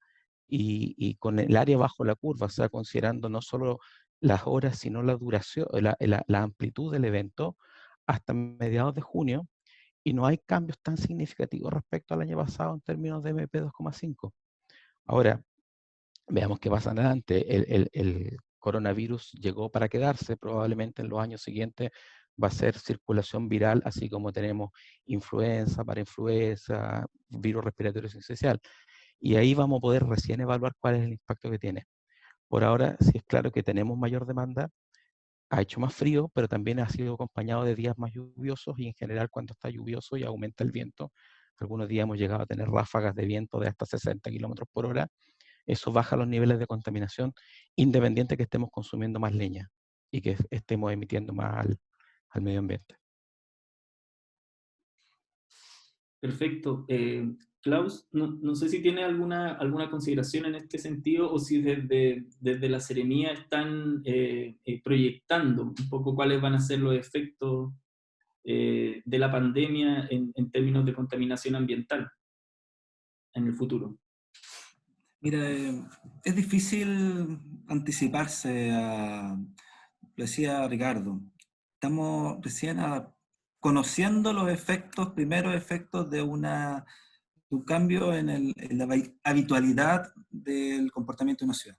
y con el área bajo la curva, o sea, considerando no solo las horas, sino la duración, la amplitud del evento, hasta mediados de junio, y no hay cambios tan significativos respecto al año pasado en términos de MP2,5. Ahora, veamos qué pasa adelante. El coronavirus llegó para quedarse, probablemente en los años siguientes va a ser circulación viral, así como tenemos influenza, parainfluenza, virus respiratorio sincicial. Y ahí vamos a poder recién evaluar cuál es el impacto que tiene. Por ahora, sí es claro que tenemos mayor demanda, ha hecho más frío, pero también ha sido acompañado de días más lluviosos y en general cuando está lluvioso y aumenta el viento, algunos días hemos llegado a tener ráfagas de viento de hasta 60 kilómetros por hora, eso baja los niveles de contaminación, independiente que estemos consumiendo más leña y que estemos emitiendo más al medio ambiente. Perfecto. Klaus, no sé si tiene alguna consideración en este sentido o si desde la Seremía están proyectando un poco cuáles van a ser los efectos de la pandemia en términos de contaminación ambiental en el futuro. Mira, es difícil anticiparse a, lo decía Ricardo, estamos recién conociendo los efectos, primeros efectos de un cambio en la habitualidad del comportamiento de una ciudad.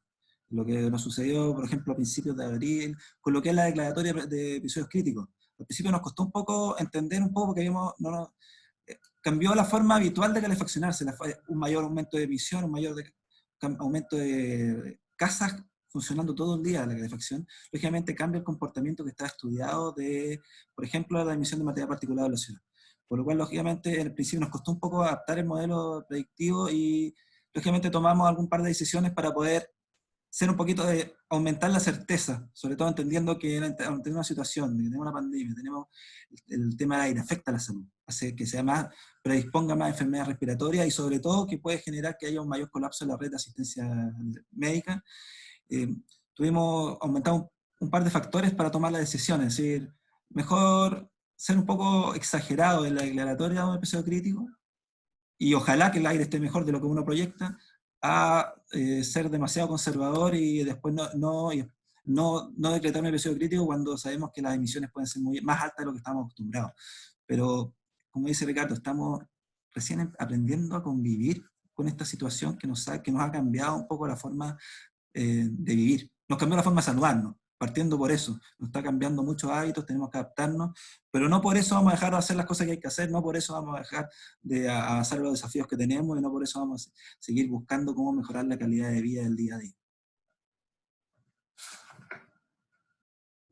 Lo que nos sucedió, por ejemplo, a principios de abril, con lo que es la declaratoria de episodios críticos. Al principio nos costó un poco entender un poco porque cambió la forma habitual de calefaccionarse, un mayor aumento de emisión, un mayor aumento de casas funcionando todo el día la calefacción, lógicamente cambia el comportamiento que está estudiado de, por ejemplo, la emisión de materia particulada de la ciudad. Por lo cual, lógicamente, en el principio nos costó un poco adaptar el modelo predictivo y, lógicamente, tomamos algún par de decisiones para poder ser un poquito de aumentar la certeza, sobre todo entendiendo que tenemos una situación, que tenemos una pandemia, tenemos el tema del aire, afecta a la salud, hace que sea más, predisponga más enfermedades respiratorias y sobre todo que puede generar que haya un mayor colapso en la red de asistencia médica. Eh, aumentado un par de factores para tomar la decisión, es decir, mejor ser un poco exagerado en la declaratoria de un episodio crítico y ojalá que el aire esté mejor de lo que uno proyecta, a ser demasiado conservador y después no decretar un episodio crítico cuando sabemos que las emisiones pueden ser más altas de lo que estamos acostumbrados. Pero, como dice Ricardo, estamos recién aprendiendo a convivir con esta situación que nos ha cambiado un poco la forma de vivir. Nos cambió la forma de saludarnos, partiendo por eso. Nos está cambiando muchos hábitos, tenemos que adaptarnos, pero no por eso vamos a dejar de hacer las cosas que hay que hacer, no por eso vamos a dejar de avanzar los desafíos que tenemos y no por eso vamos a seguir buscando cómo mejorar la calidad de vida del día a día.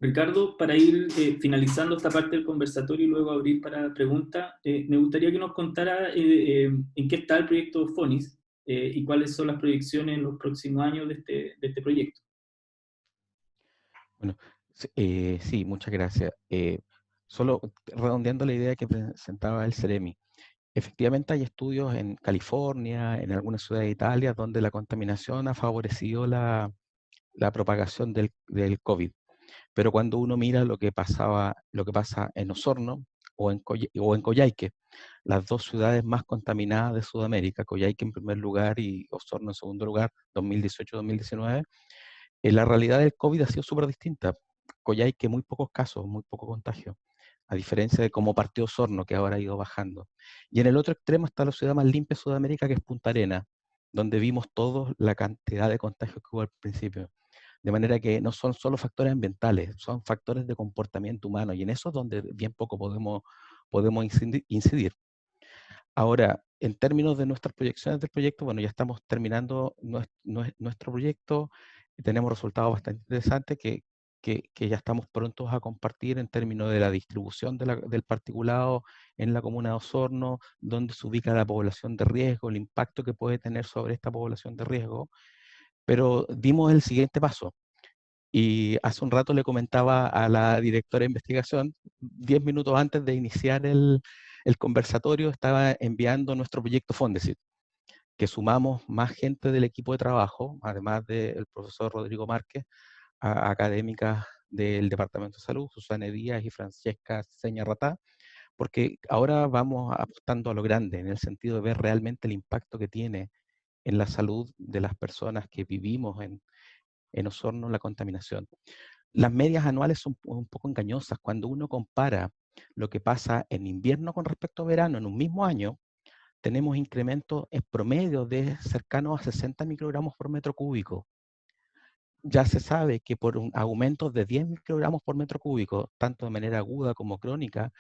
Ricardo, para ir finalizando esta parte del conversatorio y luego abrir para preguntas, me gustaría que nos contara en qué está el proyecto FONIS y cuáles son las proyecciones en los próximos años de este proyecto. Bueno, sí, muchas gracias. Solo redondeando la idea que presentaba el Ceremi. Efectivamente hay estudios en California, en algunas ciudades de Italia, donde la contaminación ha favorecido la propagación del COVID. Pero cuando uno mira lo que pasa en Osorno o en Coyhaique, las dos ciudades más contaminadas de Sudamérica, Coyhaique en primer lugar y Osorno en segundo lugar, 2018-2019, la realidad del COVID ha sido súper distinta. Coyhaique muy pocos casos, muy poco contagio, a diferencia de cómo partió Osorno, que ahora ha ido bajando. Y en el otro extremo está la ciudad más limpia de Sudamérica, que es Punta Arenas, donde vimos todos la cantidad de contagios que hubo al principio. De manera que no son solo factores ambientales, son factores de comportamiento humano, y en eso es donde bien poco podemos incidir. Ahora, en términos de nuestras proyecciones del proyecto, bueno, ya estamos terminando nuestro proyecto, y tenemos resultados bastante interesantes que ya estamos prontos a compartir en términos de la distribución del particulado en la comuna de Osorno, dónde se ubica la población de riesgo, el impacto que puede tener sobre esta población de riesgo, pero dimos el siguiente paso. Y hace un rato le comentaba a la directora de investigación, 10 minutos antes de iniciar el conversatorio, estaba enviando nuestro proyecto Fondesit, que sumamos más gente del equipo de trabajo, además del profesor Rodrigo Márquez, a académicas del Departamento de Salud, Susana Díaz y Francesca Seña Ratá, porque ahora vamos apostando a lo grande, en el sentido de ver realmente el impacto que tiene en la salud de las personas que vivimos en Osorno la contaminación. Las medias anuales son un poco engañosas. Cuando uno compara lo que pasa en invierno con respecto a verano en un mismo año, tenemos incrementos en promedio de cercanos a 60 microgramos por metro cúbico. Ya se sabe que por un aumento de 10 microgramos por metro cúbico, tanto de manera aguda como crónica,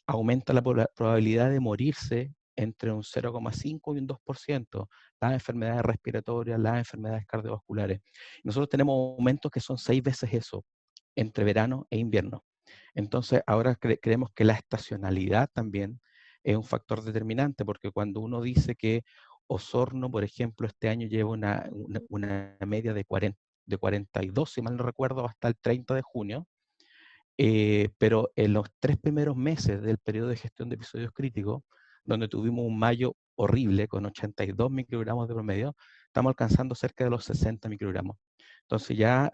aumenta la probabilidad de morirse entre un 0,5 y un 2%, las enfermedades respiratorias, las enfermedades cardiovasculares. Nosotros tenemos aumentos que son 6 veces eso, entre verano e invierno. Entonces, ahora creemos que la estacionalidad también es un factor determinante, porque cuando uno dice que Osorno, por ejemplo, este año lleva una media de 42, si mal no recuerdo, hasta el 30 de junio, pero en los 3 primeros meses del periodo de gestión de episodios críticos, donde tuvimos un mayo horrible con 82 microgramos de promedio, estamos alcanzando cerca de los 60 microgramos. Entonces ya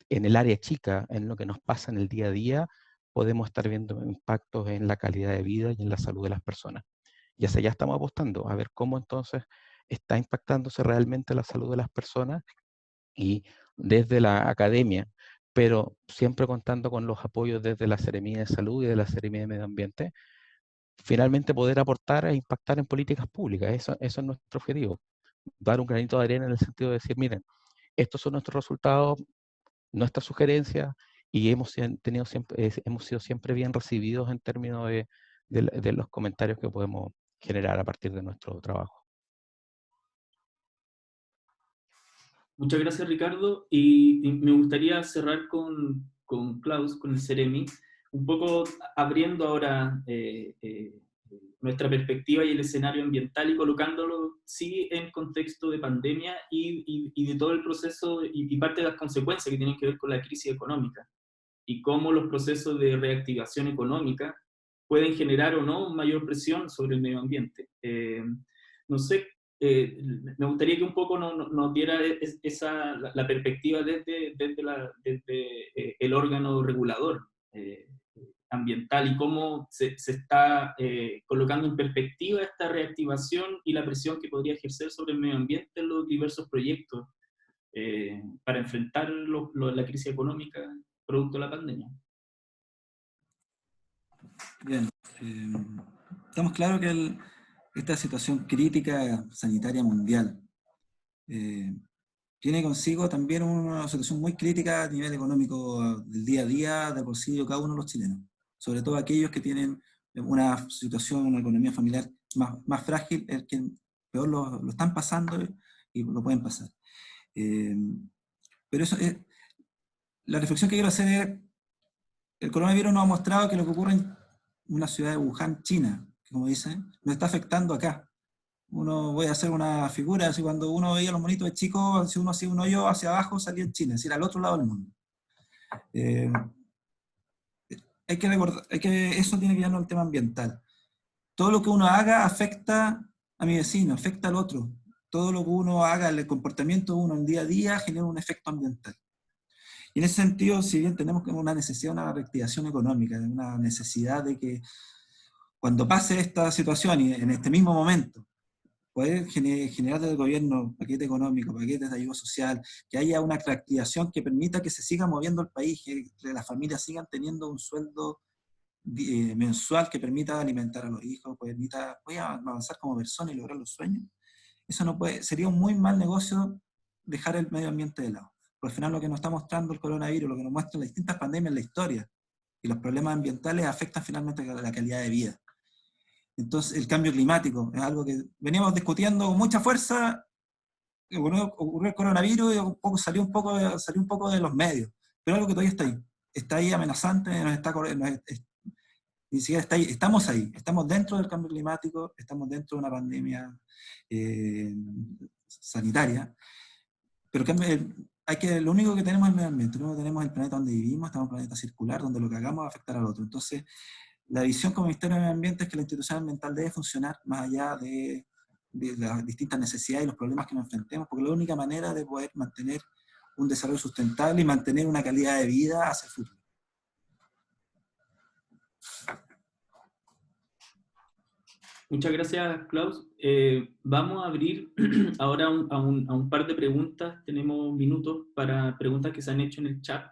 en el área chica, en lo que nos pasa en el día a día, podemos estar viendo impactos en la calidad de vida y en la salud de las personas. Y hacia allá estamos apostando, a ver cómo entonces está impactándose realmente la salud de las personas y desde la academia, pero siempre contando con los apoyos desde la Seremía de Salud y de la Seremía de Medio Ambiente, finalmente poder aportar e impactar en políticas públicas. Eso es nuestro objetivo. Dar un granito de arena en el sentido de decir, miren, estos son nuestros resultados, nuestras sugerencias, y hemos sido siempre bien recibidos en términos de los comentarios que podemos generar a partir de nuestro trabajo. Muchas gracias, Ricardo. Y me gustaría cerrar con Klaus, con el Ceremi, un poco abriendo ahora nuestra perspectiva y el escenario ambiental y colocándolo, sí, en contexto de pandemia y de todo el proceso y parte de las consecuencias que tienen que ver con la crisis económica y cómo los procesos de reactivación económica pueden generar o no mayor presión sobre el medio ambiente. No sé, me gustaría que un poco nos diera la perspectiva desde el órgano regulador ambiental y cómo se está colocando en perspectiva esta reactivación y la presión que podría ejercer sobre el medio ambiente en los diversos proyectos para enfrentar la crisis económica producto de la pandemia. Bien, estamos claros que esta situación crítica sanitaria mundial tiene consigo también una situación muy crítica a nivel económico del día a día, del bolsillo de cada uno de los chilenos, sobre todo aquellos que tienen una situación, una economía familiar más frágil, el que peor lo están pasando y lo pueden pasar. Pero eso es, la reflexión que quiero hacer es, el coronavirus nos ha mostrado que lo que ocurre en una ciudad de Wuhan, China, que como dicen, nos está afectando acá. Voy a hacer una figura, así cuando uno veía los monitos de chicos, si uno hacía un hoyo hacia abajo, salía en China, es decir, al otro lado del mundo. Hay que recordar, eso tiene que vernos el tema ambiental. Todo lo que uno haga afecta a mi vecino, afecta al otro. Todo lo que uno haga, el comportamiento de uno en día a día, genera un efecto ambiental. Y en ese sentido, si bien tenemos una necesidad, una reactivación económica, una necesidad de que cuando pase esta situación y en este mismo momento, poder generar desde el gobierno paquete económico, paquetes de ayuda social, que haya una reactivación que permita que se siga moviendo el país, que las familias sigan teniendo un sueldo mensual que permita alimentar a los hijos, permita avanzar como persona y lograr los sueños. Eso no puede, sería un muy mal negocio dejar el medio ambiente de lado. Por al final lo que nos está mostrando el coronavirus, lo que nos muestran las distintas pandemias en la historia, y los problemas ambientales afectan finalmente a la calidad de vida. Entonces, el cambio climático es algo que veníamos discutiendo con mucha fuerza. Ocurrió el coronavirus y salió un poco de los medios, pero algo que todavía está ahí amenazante, ni siquiera está ahí, estamos ahí, estamos dentro del cambio climático, estamos dentro de una pandemia sanitaria, pero lo único que tenemos es el medio ambiente, no tenemos el planeta donde vivimos, estamos en un planeta circular donde lo que hagamos va a afectar al otro. Entonces, la visión como Ministerio de Medio Ambiente es que la institución ambiental debe funcionar más allá de las distintas necesidades y los problemas que nos enfrentemos, porque es la única manera de poder mantener un desarrollo sustentable y mantener una calidad de vida hacia el futuro. Muchas gracias, Klaus. Vamos a abrir ahora a un par de preguntas. Tenemos minutos para preguntas que se han hecho en el chat.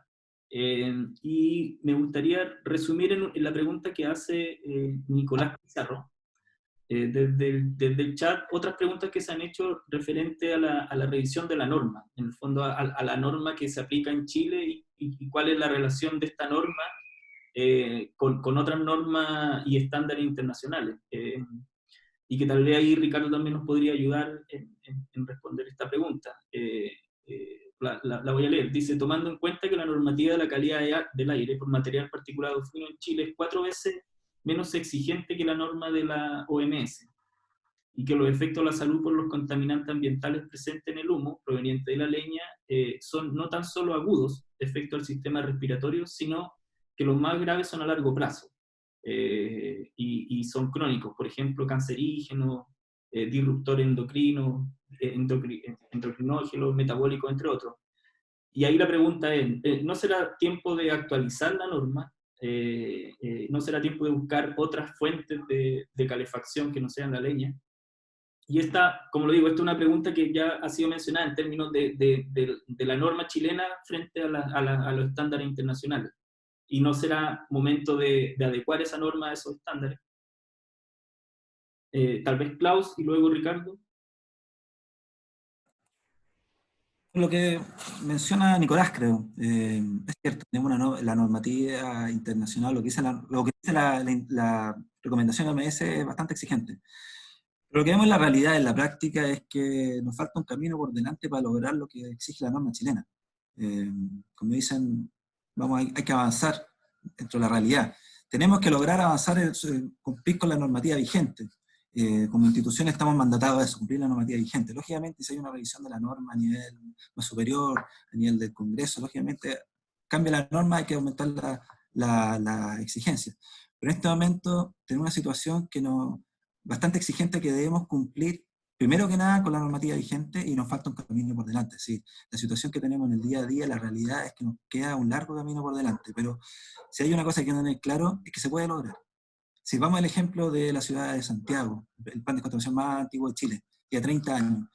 Y me gustaría resumir en la pregunta que hace Nicolás Pizarro. Desde el chat, otras preguntas que se han hecho referente a la revisión de la norma, en el fondo a la norma que se aplica en Chile y cuál es la relación de esta norma con otras normas y estándares internacionales. Y que tal vez ahí Ricardo también nos podría ayudar en responder esta pregunta. La voy a leer. Dice, tomando en cuenta que la normativa de la calidad del aire por material particulado fino en Chile es 4 veces menos exigente que la norma de la OMS, y que los efectos a la salud por los contaminantes ambientales presentes en el humo proveniente de la leña son no tan solo agudos, efectos al sistema respiratorio, sino que los más graves son a largo plazo, y son crónicos, por ejemplo, cancerígenos, disruptores endocrinos, endocrinógenos, metabólicos, entre otros. Y ahí la pregunta es, ¿no será tiempo de actualizar la norma? ¿No será tiempo de buscar otras fuentes de calefacción que no sean la leña? Y esta, como lo digo, esta es una pregunta que ya ha sido mencionada en términos de la norma chilena frente a los estándares internacionales. ¿Y no será momento de adecuar esa norma a esos estándares? Tal vez Klaus y luego Ricardo. Lo que menciona Nicolás, creo, es cierto, tenemos la normativa internacional, lo que dice la recomendación de la OMS es bastante exigente. Pero lo que vemos en la realidad, en la práctica, es que nos falta un camino por delante para lograr lo que exige la norma chilena. Como dicen, hay que avanzar dentro de la realidad. Tenemos que lograr avanzar, cumplir con la normativa vigente. Como institución estamos mandatados a eso, cumplir la normativa vigente. Lógicamente, si hay una revisión de la norma a nivel más superior, a nivel del Congreso, lógicamente cambia la norma, hay que aumentar la exigencia. Pero en este momento tenemos una situación que bastante exigente que debemos cumplir, primero que nada, con la normativa vigente, y nos falta un camino por delante. Sí, la situación que tenemos en el día a día, la realidad es que nos queda un largo camino por delante, pero si hay una cosa que no tener claro, es que se puede lograr. Si vamos al ejemplo de la ciudad de Santiago, el plan de contaminación más antiguo de Chile, ya 30 años,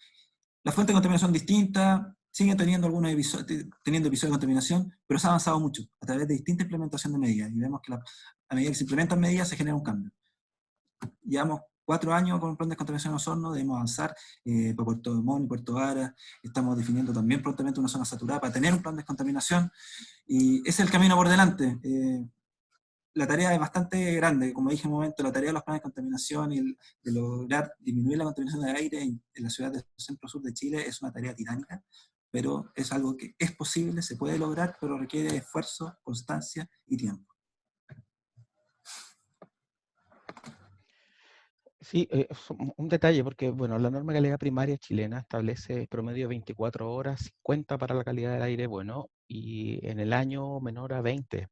las fuentes de contaminación son distintas, siguen teniendo episodios de contaminación, pero se ha avanzado mucho a través de distinta implementación de medidas, y vemos que a medida que se implementan medidas se genera un cambio. Llevamos 4 años con un plan de contaminación en Osorno, debemos avanzar por Puerto Montt y Puerto Vara, estamos definiendo también prontamente una zona saturada para tener un plan de descontaminación, y ese es el camino por delante. La tarea es bastante grande, como dije en un momento, la tarea de los planes de contaminación y de lograr disminuir la contaminación del aire en la ciudad del centro-sur de Chile es una tarea titánica, pero es algo que es posible, se puede lograr, pero requiere esfuerzo, constancia y tiempo. Sí, un detalle, porque bueno, la norma de calidad primaria chilena establece promedio 24 horas, 50 para la calidad del aire bueno, y en el año menor a 20.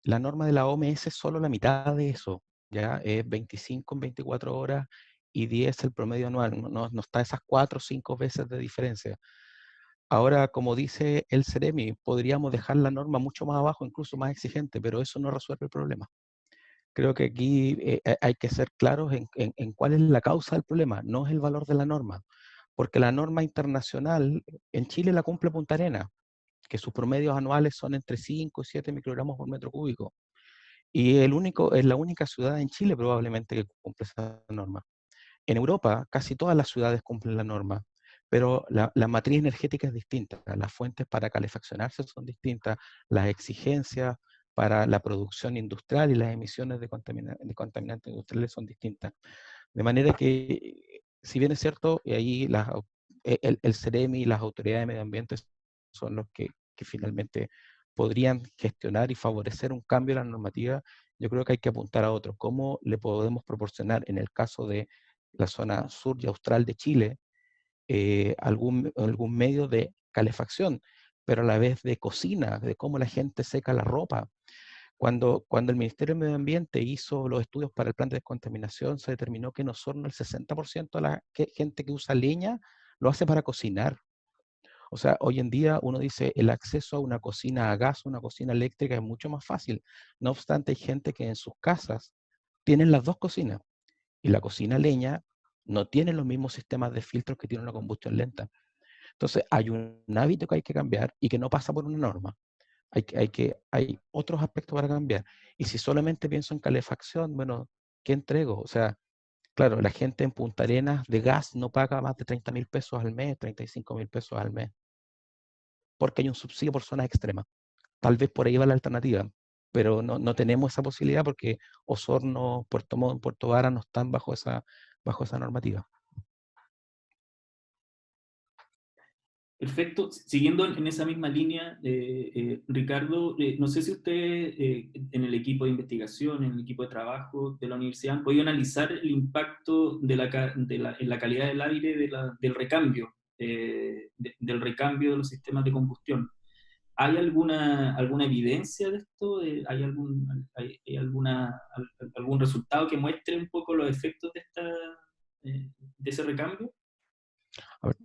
La norma de la OMS es solo la mitad de eso, ya es 25 en 24 horas y 10 el promedio anual, no está esas 4 o 5 veces de diferencia. Ahora, como dice el CEREMI, podríamos dejar la norma mucho más abajo, incluso más exigente, pero eso no resuelve el problema. Creo que aquí hay que ser claros en cuál es la causa del problema, no es el valor de la norma, porque la norma internacional en Chile la cumple Punta Arenas, que sus promedios anuales son entre 5 y 7 microgramos por metro cúbico. Y es la única ciudad en Chile probablemente que cumple esa norma. En Europa, casi todas las ciudades cumplen la norma, pero la matriz energética es distinta, las fuentes para calefaccionarse son distintas, las exigencias para la producción industrial y las emisiones de contaminantes industriales son distintas. De manera que, si bien es cierto, y ahí el CEREMI y las autoridades de medio ambiente son los que finalmente podrían gestionar y favorecer un cambio en la normativa, yo creo que hay que apuntar a otro. ¿Cómo le podemos proporcionar, en el caso de la zona sur y austral de Chile, algún medio de calefacción, pero a la vez de cocina, de cómo la gente seca la ropa? Cuando el Ministerio de Medio Ambiente hizo los estudios para el plan de descontaminación, se determinó que en Osorno el 60% de la gente que usa leña lo hace para cocinar. O sea, hoy en día uno dice el acceso a una cocina a gas, una cocina eléctrica es mucho más fácil. No obstante, hay gente que en sus casas tienen las dos cocinas y la cocina a leña no tienen los mismos sistemas de filtros que tiene una combustión lenta. Entonces hay un hábito que hay que cambiar y que no pasa por una norma. Hay otros aspectos para cambiar. Y si solamente pienso en calefacción, bueno, ¿qué entrego? O sea, claro, la gente en Punta Arenas de gas no paga más de 30.000 pesos al mes, 35.000 pesos al mes, porque hay un subsidio por zonas extremas. Tal vez por ahí va la alternativa, pero no tenemos esa posibilidad porque Osorno, Puerto Montt, Puerto Vara no están bajo esa normativa. Perfecto. Siguiendo en esa misma línea, Ricardo, no sé si ustedes en el equipo de investigación, en el equipo de trabajo de la universidad han podido analizar el impacto en la calidad del aire del recambio, del recambio de los sistemas de combustión. ¿Hay alguna evidencia de esto? ¿Hay algún resultado que muestre un poco los efectos de ese recambio? A ver,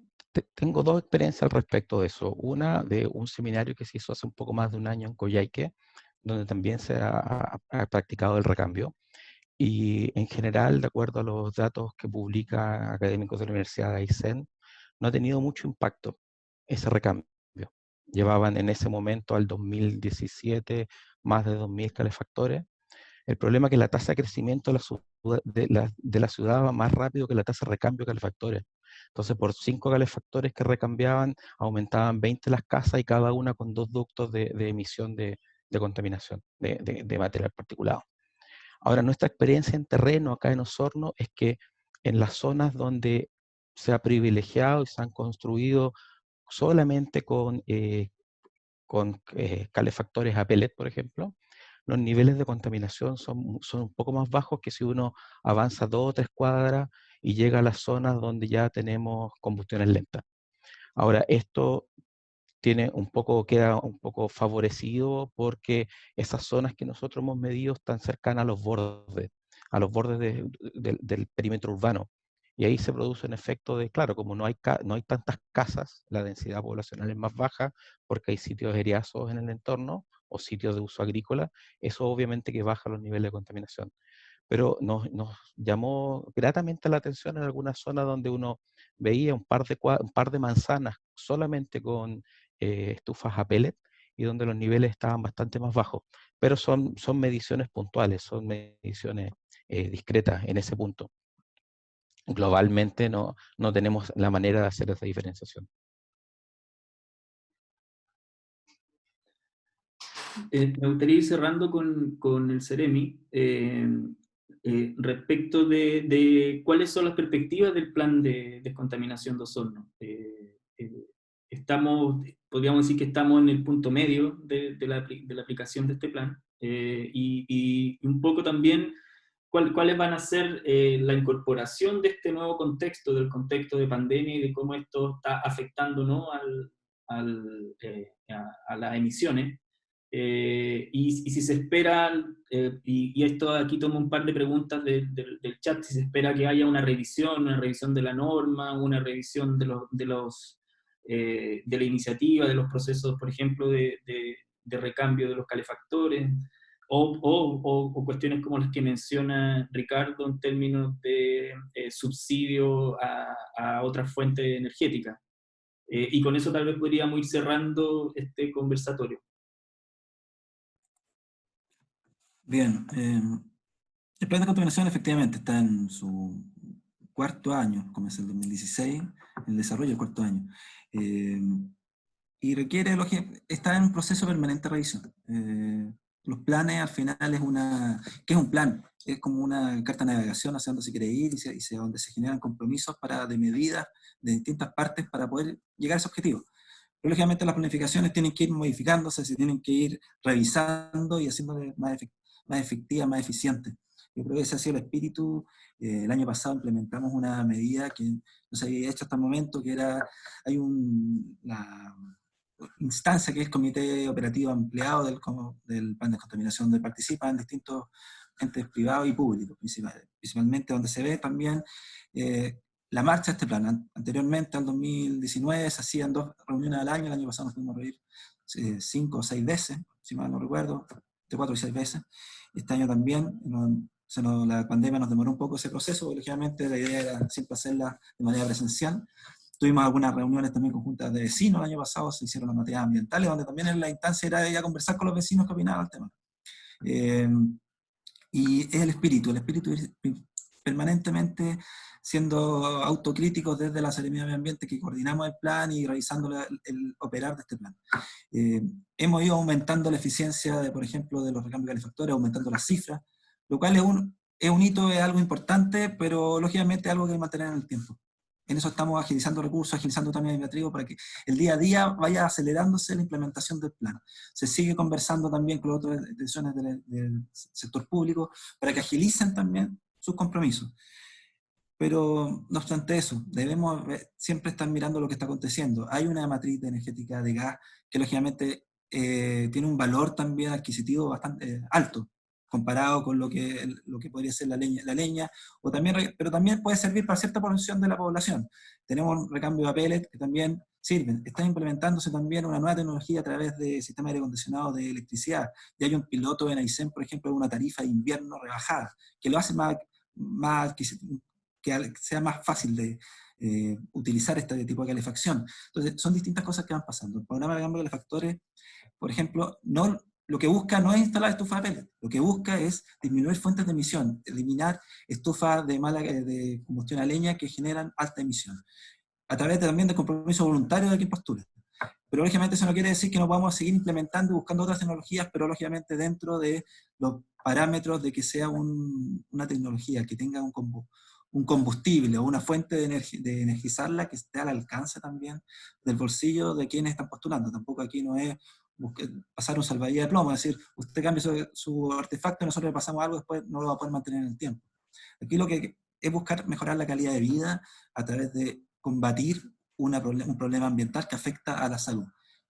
tengo dos experiencias al respecto de eso. Una de un seminario que se hizo hace un poco más de un año en Coyhaique, donde también se ha practicado el recambio. Y en general, de acuerdo a los datos que publican académicos de la Universidad de Aysén, no ha tenido mucho impacto ese recambio. Llevaban en ese momento, al 2017, más de 2.000 calefactores. El problema es que la tasa de crecimiento de la ciudad va más rápido que la tasa de recambio de calefactores. Entonces, por 5 calefactores que recambiaban, aumentaban 20 las casas y cada una con 2 ductos de emisión de contaminación, de material particulado. Ahora, nuestra experiencia en terreno acá en Osorno es que en las zonas donde se ha privilegiado y se han construido solamente con calefactores a pellet, por ejemplo, los niveles de contaminación son un poco más bajos que si uno avanza 2 o 3 cuadras y llega a las zonas donde ya tenemos combustiones lentas. Ahora, esto queda un poco favorecido porque esas zonas que nosotros hemos medido están cercanas a los bordes del perímetro urbano. Y ahí se produce un efecto de, claro, como no hay tantas casas, la densidad poblacional es más baja porque hay sitios eriazos en el entorno o sitios de uso agrícola, eso obviamente que baja los niveles de contaminación. Pero nos llamó gratamente la atención en algunas zonas donde uno veía un par de manzanas solamente con estufas a pellet y donde los niveles estaban bastante más bajos. Pero son mediciones puntuales, son mediciones discretas en ese punto. Globalmente no tenemos la manera de hacer esa diferenciación. Me gustaría ir cerrando con el Ceremi respecto de cuáles son las perspectivas del plan de descontaminación de Osorno. Podríamos decir que estamos en el punto medio de la aplicación de este plan y un poco también cuáles van a ser la incorporación de este nuevo contexto, del contexto de pandemia y de cómo esto está afectando, ¿no?, a las emisiones. Y si se espera, y esto aquí tomo un par de preguntas del chat, si se espera que haya una revisión de la norma, una revisión de la iniciativa, de los procesos, por ejemplo, de recambio de los calefactores, o cuestiones como las que menciona Ricardo en términos de subsidio a otras fuentes energéticas. Y con eso tal vez podríamos ir cerrando este conversatorio. Bien, el plan de contaminación efectivamente está en su cuarto año, comienza el 2016, el desarrollo del cuarto año. Y requiere, está en un proceso de permanente revisión. Los planes al final ¿qué es un plan? Es como una carta de navegación hacia dónde se quiere ir y donde se generan compromisos de medidas de distintas partes para poder llegar a ese objetivo. Pero lógicamente las planificaciones tienen que ir modificándose, se tienen que ir revisando y haciéndole más efectiva, más eficiente. Yo creo que ese ha sido el espíritu. El año pasado implementamos una medida que no se había hecho hasta el momento, que hay la instancia que es el Comité Operativo Ampliado del plan de contaminación, donde participan distintos entes privados y públicos, principalmente donde se ve también la marcha de este plan. Anteriormente, al 2019, se hacían 2 reuniones al año, el año pasado nos pudimos reunir 5 o 6 veces, si mal no recuerdo, de 4 y 6 veces. Este año también la pandemia nos demoró un poco ese proceso, porque lógicamente la idea era siempre hacerla de manera presencial. Tuvimos algunas reuniones también conjuntas de vecinos, el año pasado se hicieron las materias ambientales, donde también en la instancia era ya conversar con los vecinos que opinaban el tema. Y es el espíritu permanentemente siendo autocríticos desde la Seremía de Medio Ambiente, que coordinamos el plan y revisando el operar de este plan. Hemos ido aumentando la eficiencia, por ejemplo, de los recambios calefactores, aumentando las cifras, lo cual es un hito, es algo importante, pero lógicamente es algo que hay que mantener en el tiempo. En eso estamos agilizando recursos, agilizando también el administrativo para que el día a día vaya acelerándose la implementación del plan. Se sigue conversando también con las otras instituciones del sector público para que agilicen también sus compromisos. Pero no obstante eso, debemos siempre estar mirando lo que está aconteciendo. Hay una matriz energética de gas que lógicamente tiene un valor también adquisitivo bastante alto, comparado con lo que podría ser la leña o también, pero también puede servir para cierta porción de la población. Tenemos recambio de pellet que también sirven. Está implementándose también una nueva tecnología a través de sistemas de aire acondicionado de electricidad. Ya hay un piloto en Aysén, por ejemplo, de una tarifa de invierno rebajada, que lo hace más que sea más fácil de utilizar este tipo de calefacción. Entonces, son distintas cosas que van pasando. El programa de cambio de calefactores, por ejemplo, lo que busca no es instalar estufas de pellet, lo que busca es disminuir fuentes de emisión, eliminar estufas de combustión a leña que generan alta emisión, a través también del compromiso voluntario de quien postula. Pero lógicamente eso no quiere decir que no podamos seguir implementando y buscando otras tecnologías, pero lógicamente dentro de los parámetros de que sea una tecnología que tenga un combustible o una fuente de energizarla que esté al alcance también del bolsillo de quienes están postulando. Tampoco aquí no es pasar un salvavidas de plomo, es decir, usted cambia su artefacto y nosotros le pasamos algo, después no lo va a poder mantener en el tiempo. Aquí lo que es buscar mejorar la calidad de vida a través de combatir un problema ambiental que afecta a la salud.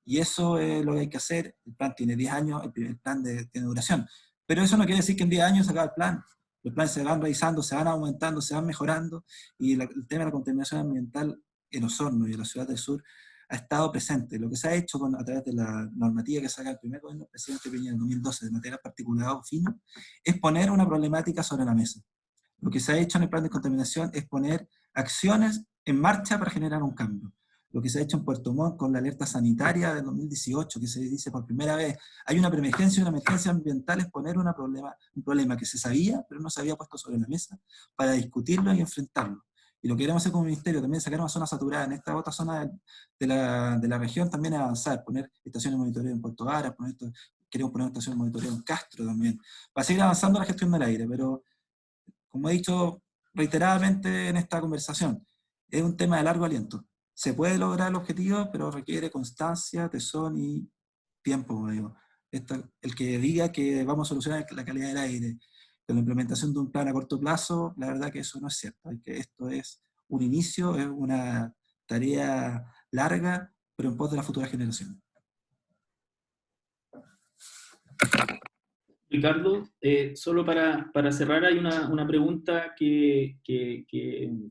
Y eso es lo que hay que hacer. El plan tiene 10 años, el plan tiene duración. Pero eso no quiere decir que en 10 años se acaba el plan. Los planes se van revisando, se van aumentando, se van mejorando, y el tema de la contaminación ambiental en Osorno y en la ciudad del sur ha estado presente. Lo que se ha hecho a través de la normativa que saca el primer gobierno del presidente Piñera en 2012 de material particulado fino, es poner una problemática sobre la mesa. Lo que se ha hecho en el plan de contaminación es poner acciones en marcha para generar un cambio. Lo que se ha hecho en Puerto Montt con la alerta sanitaria del 2018, que se dice por primera vez, hay una preemergencia y una emergencia ambiental, es poner un problema que se sabía, pero no se había puesto sobre la mesa, para discutirlo y enfrentarlo. Y lo que queremos hacer como ministerio, también sacar una zona saturada en esta otra zona de la región, también avanzar, poner estaciones de monitoreo en Puerto Varas, queremos poner una estación de monitoreo en Castro también, para seguir avanzando la gestión del aire, pero como he dicho reiteradamente en esta conversación, es un tema de largo aliento. Se puede lograr el objetivo, pero requiere constancia, tesón y tiempo. Digo. El que diga que vamos a solucionar la calidad del aire con la implementación de un plan a corto plazo, la verdad que eso no es cierto. Esto es un inicio, es una tarea larga, pero en pos de la futura generación. Ricardo, solo para cerrar, hay una pregunta que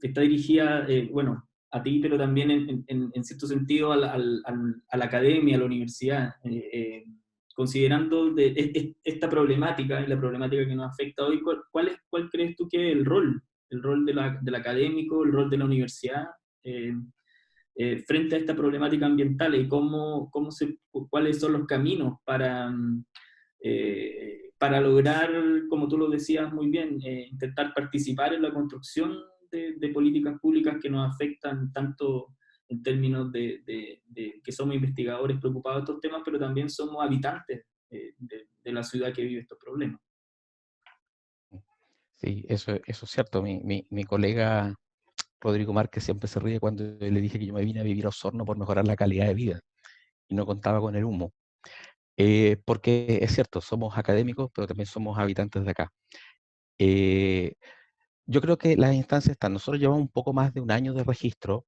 está dirigida, bueno, a ti, pero también en cierto sentido a la academia, a la universidad, considerando esta problemática y la problemática que nos afecta hoy, ¿cuál crees tú que es el rol del académico, el rol de la universidad frente a esta problemática ambiental y cuáles son los caminos para lograr, como tú lo decías muy bien, intentar participar en la construcción de políticas públicas que nos afectan tanto en términos de que somos investigadores preocupados de estos temas, pero también somos habitantes de la ciudad que vive estos problemas? Sí, eso es cierto. Mi colega Rodrigo Márquez siempre se ríe cuando le dije que yo me vine a vivir a Osorno por mejorar la calidad de vida y no contaba con el humo. Porque es cierto, somos académicos, pero también somos habitantes de acá. Yo creo que las instancias están. Nosotros llevamos un poco más de un año de registro.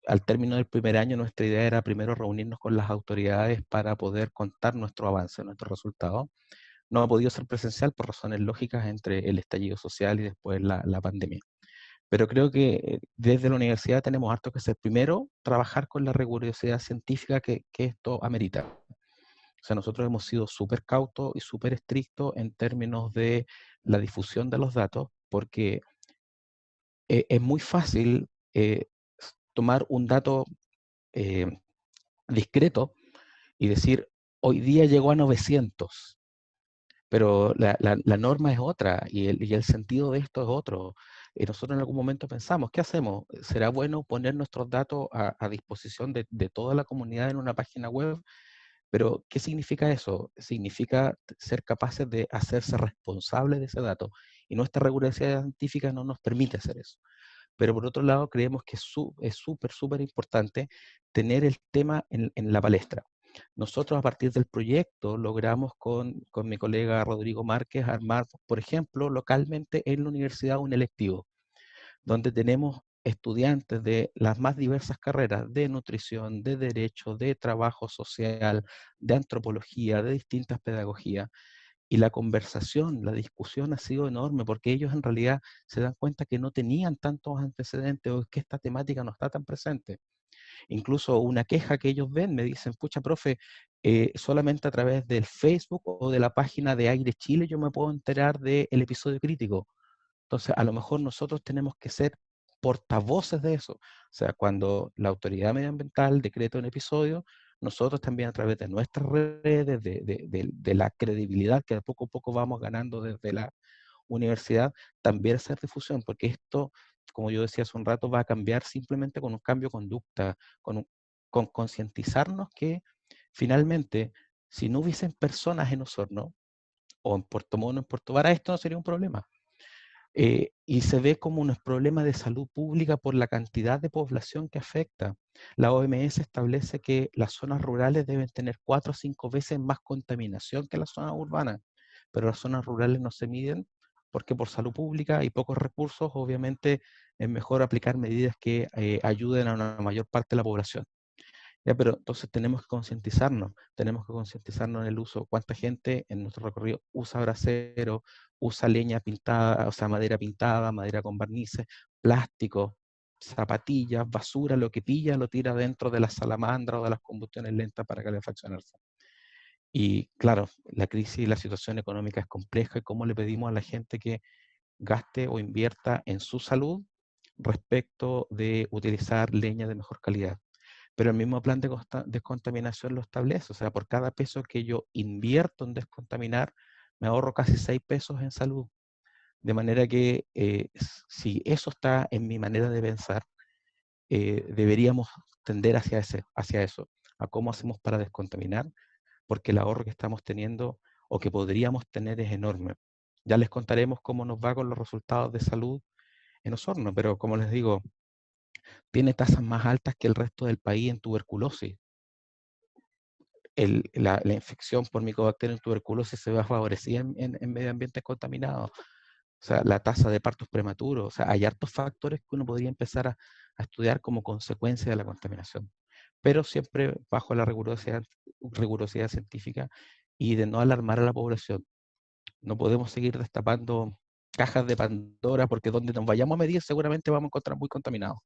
Al término del primer año, nuestra idea era primero reunirnos con las autoridades para poder contar nuestro avance, nuestros resultados. No ha podido ser presencial por razones lógicas entre el estallido social y después la pandemia. Pero creo que desde la universidad tenemos harto que hacer. Primero, trabajar con la rigurosidad científica que esto amerita. sea, nosotros hemos sido súper cautos y súper estrictos en términos de la difusión de los datos, porque es muy fácil tomar un dato eh, discreto y decir, hoy día llegó a 900, pero la norma es otra y el sentido de esto es otro. Nosotros en algún momento pensamos, ¿qué hacemos? ¿Será bueno poner nuestros datos a disposición de toda la comunidad en una página web? Pero, ¿qué significa eso? Significa ser capaces de hacerse responsables de ese dato. Y nuestra regularidad científica no nos permite hacer eso. Pero por otro lado, creemos que es súper, súper importante tener el tema en la palestra. Nosotros a partir del proyecto logramos con mi colega Rodrigo Márquez armar, por ejemplo, localmente en la universidad un electivo, donde tenemos estudiantes de las más diversas carreras, de nutrición, de derecho, de trabajo social, de antropología, de distintas pedagogías, y la conversación, la discusión ha sido enorme porque ellos en realidad se dan cuenta que no tenían tantos antecedentes o que esta temática no está tan presente. Incluso una queja que ellos ven, me dicen, pucha, profe, solamente a través del Facebook o de la página de Aire Chile yo me puedo enterar del episodio crítico. Entonces, a lo mejor nosotros tenemos que ser portavoces de eso. O sea, cuando la autoridad medioambiental decreta un episodio, nosotros también a través de nuestras redes, de la credibilidad que de poco a poco vamos ganando desde la universidad, también hacer difusión, porque esto, como yo decía hace un rato, va a cambiar simplemente con un cambio de conducta, con concientizarnos que finalmente, si no hubiesen personas en Osorno, o en Puerto Montt, o en Puerto Vara, esto no sería un problema. Y se ve como un problema de salud pública por la cantidad de población que afecta. La OMS establece que las zonas rurales deben tener 4 o 5 veces más contaminación que las zonas urbanas, pero las zonas rurales no se miden porque por salud pública y pocos recursos, obviamente es mejor aplicar medidas que ayuden a una mayor parte de la población. Ya, pero entonces tenemos que concientizarnos en el uso. ¿Cuánta gente en nuestro recorrido usa brasero, usa leña pintada, o sea, madera pintada, madera con barnices, plástico, zapatillas, basura, lo que pilla lo tira dentro de las salamandras o de las combustiones lentas para calefaccionarse? Y claro, la crisis y la situación económica es compleja y cómo le pedimos a la gente que gaste o invierta en su salud respecto de utilizar leña de mejor calidad. Pero el mismo plan de descontaminación lo establece, o sea, por cada peso que yo invierto en descontaminar, me ahorro casi 6 pesos en salud. De manera que si eso está en mi manera de pensar, deberíamos tender hacia eso, a cómo hacemos para descontaminar, porque el ahorro que estamos teniendo o que podríamos tener es enorme. Ya les contaremos cómo nos va con los resultados de salud en Osorno, pero como les digo, tiene tasas más altas que el resto del país en tuberculosis. La infección por Mycobacterium en tuberculosis se ve favorecida en medio ambiente contaminado. O sea, la tasa de partos prematuros. O sea, hay hartos factores que uno podría empezar a estudiar como consecuencia de la contaminación. Pero siempre bajo la rigurosidad científica y de no alarmar a la población. No podemos seguir destapando cajas de Pandora porque donde nos vayamos a medir seguramente vamos a encontrar muy contaminados.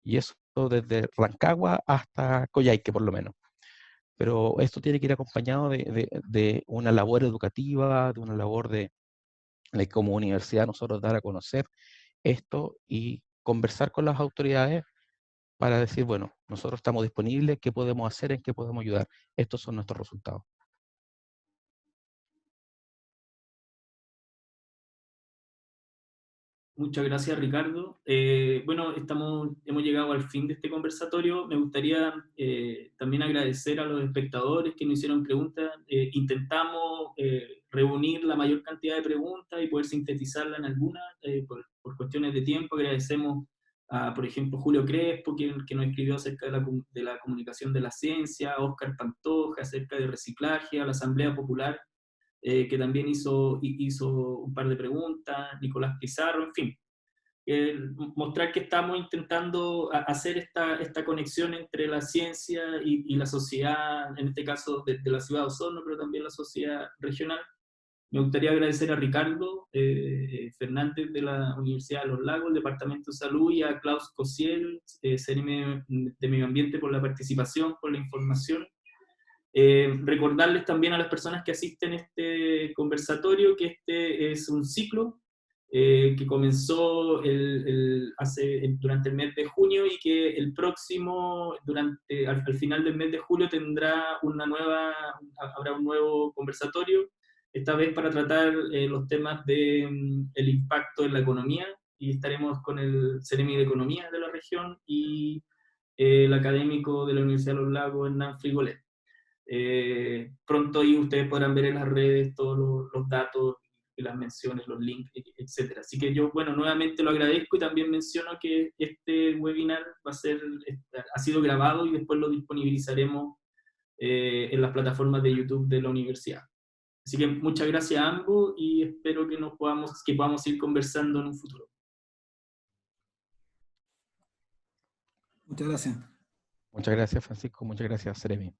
Y eso desde Rancagua hasta Coyhaique por lo menos. Pero esto tiene que ir acompañado de una labor educativa, de una labor de como universidad nosotros dar a conocer esto y conversar con las autoridades para decir, bueno, nosotros estamos disponibles, qué podemos hacer, en qué podemos ayudar. Estos son nuestros resultados. Muchas gracias, Ricardo. Bueno, hemos llegado al fin de este conversatorio. Me gustaría también agradecer a los espectadores que nos hicieron preguntas. Intentamos reunir la mayor cantidad de preguntas y poder sintetizarlas en algunas por cuestiones de tiempo. Agradecemos a, por ejemplo, Julio Crespo, que nos escribió acerca de la comunicación de la ciencia, a Óscar Pantoja acerca de reciclaje, a la Asamblea Popular, que también hizo un par de preguntas, Nicolás Pizarro, en fin. Mostrar que estamos intentando hacer esta conexión entre la ciencia y la sociedad, en este caso de la ciudad de Osorno, pero también la sociedad regional. Me gustaría agradecer a Ricardo Fernández de la Universidad de los Lagos, el Departamento de Salud, y a Klaus Cosiel, CNM de Medio Ambiente, por la participación, por la información. Recordarles también a las personas que asisten a este conversatorio que este es un ciclo que comenzó durante el mes de junio y que el próximo, al final del mes de julio, habrá un nuevo conversatorio, esta vez para tratar los temas del impacto en la economía, y estaremos con el Ceremi de Economía de la región y el académico de la Universidad de los Lagos, Hernán Frigolet. Pronto ahí ustedes podrán ver en las redes todos los datos, las menciones, los links, etc. Así que yo, bueno, nuevamente lo agradezco y también menciono que este webinar ha sido grabado y después lo disponibilizaremos en las plataformas de YouTube de la universidad. Así que muchas gracias a ambos y espero que podamos ir conversando en un futuro. Muchas gracias. Muchas gracias, Francisco. Muchas gracias, Ceremi.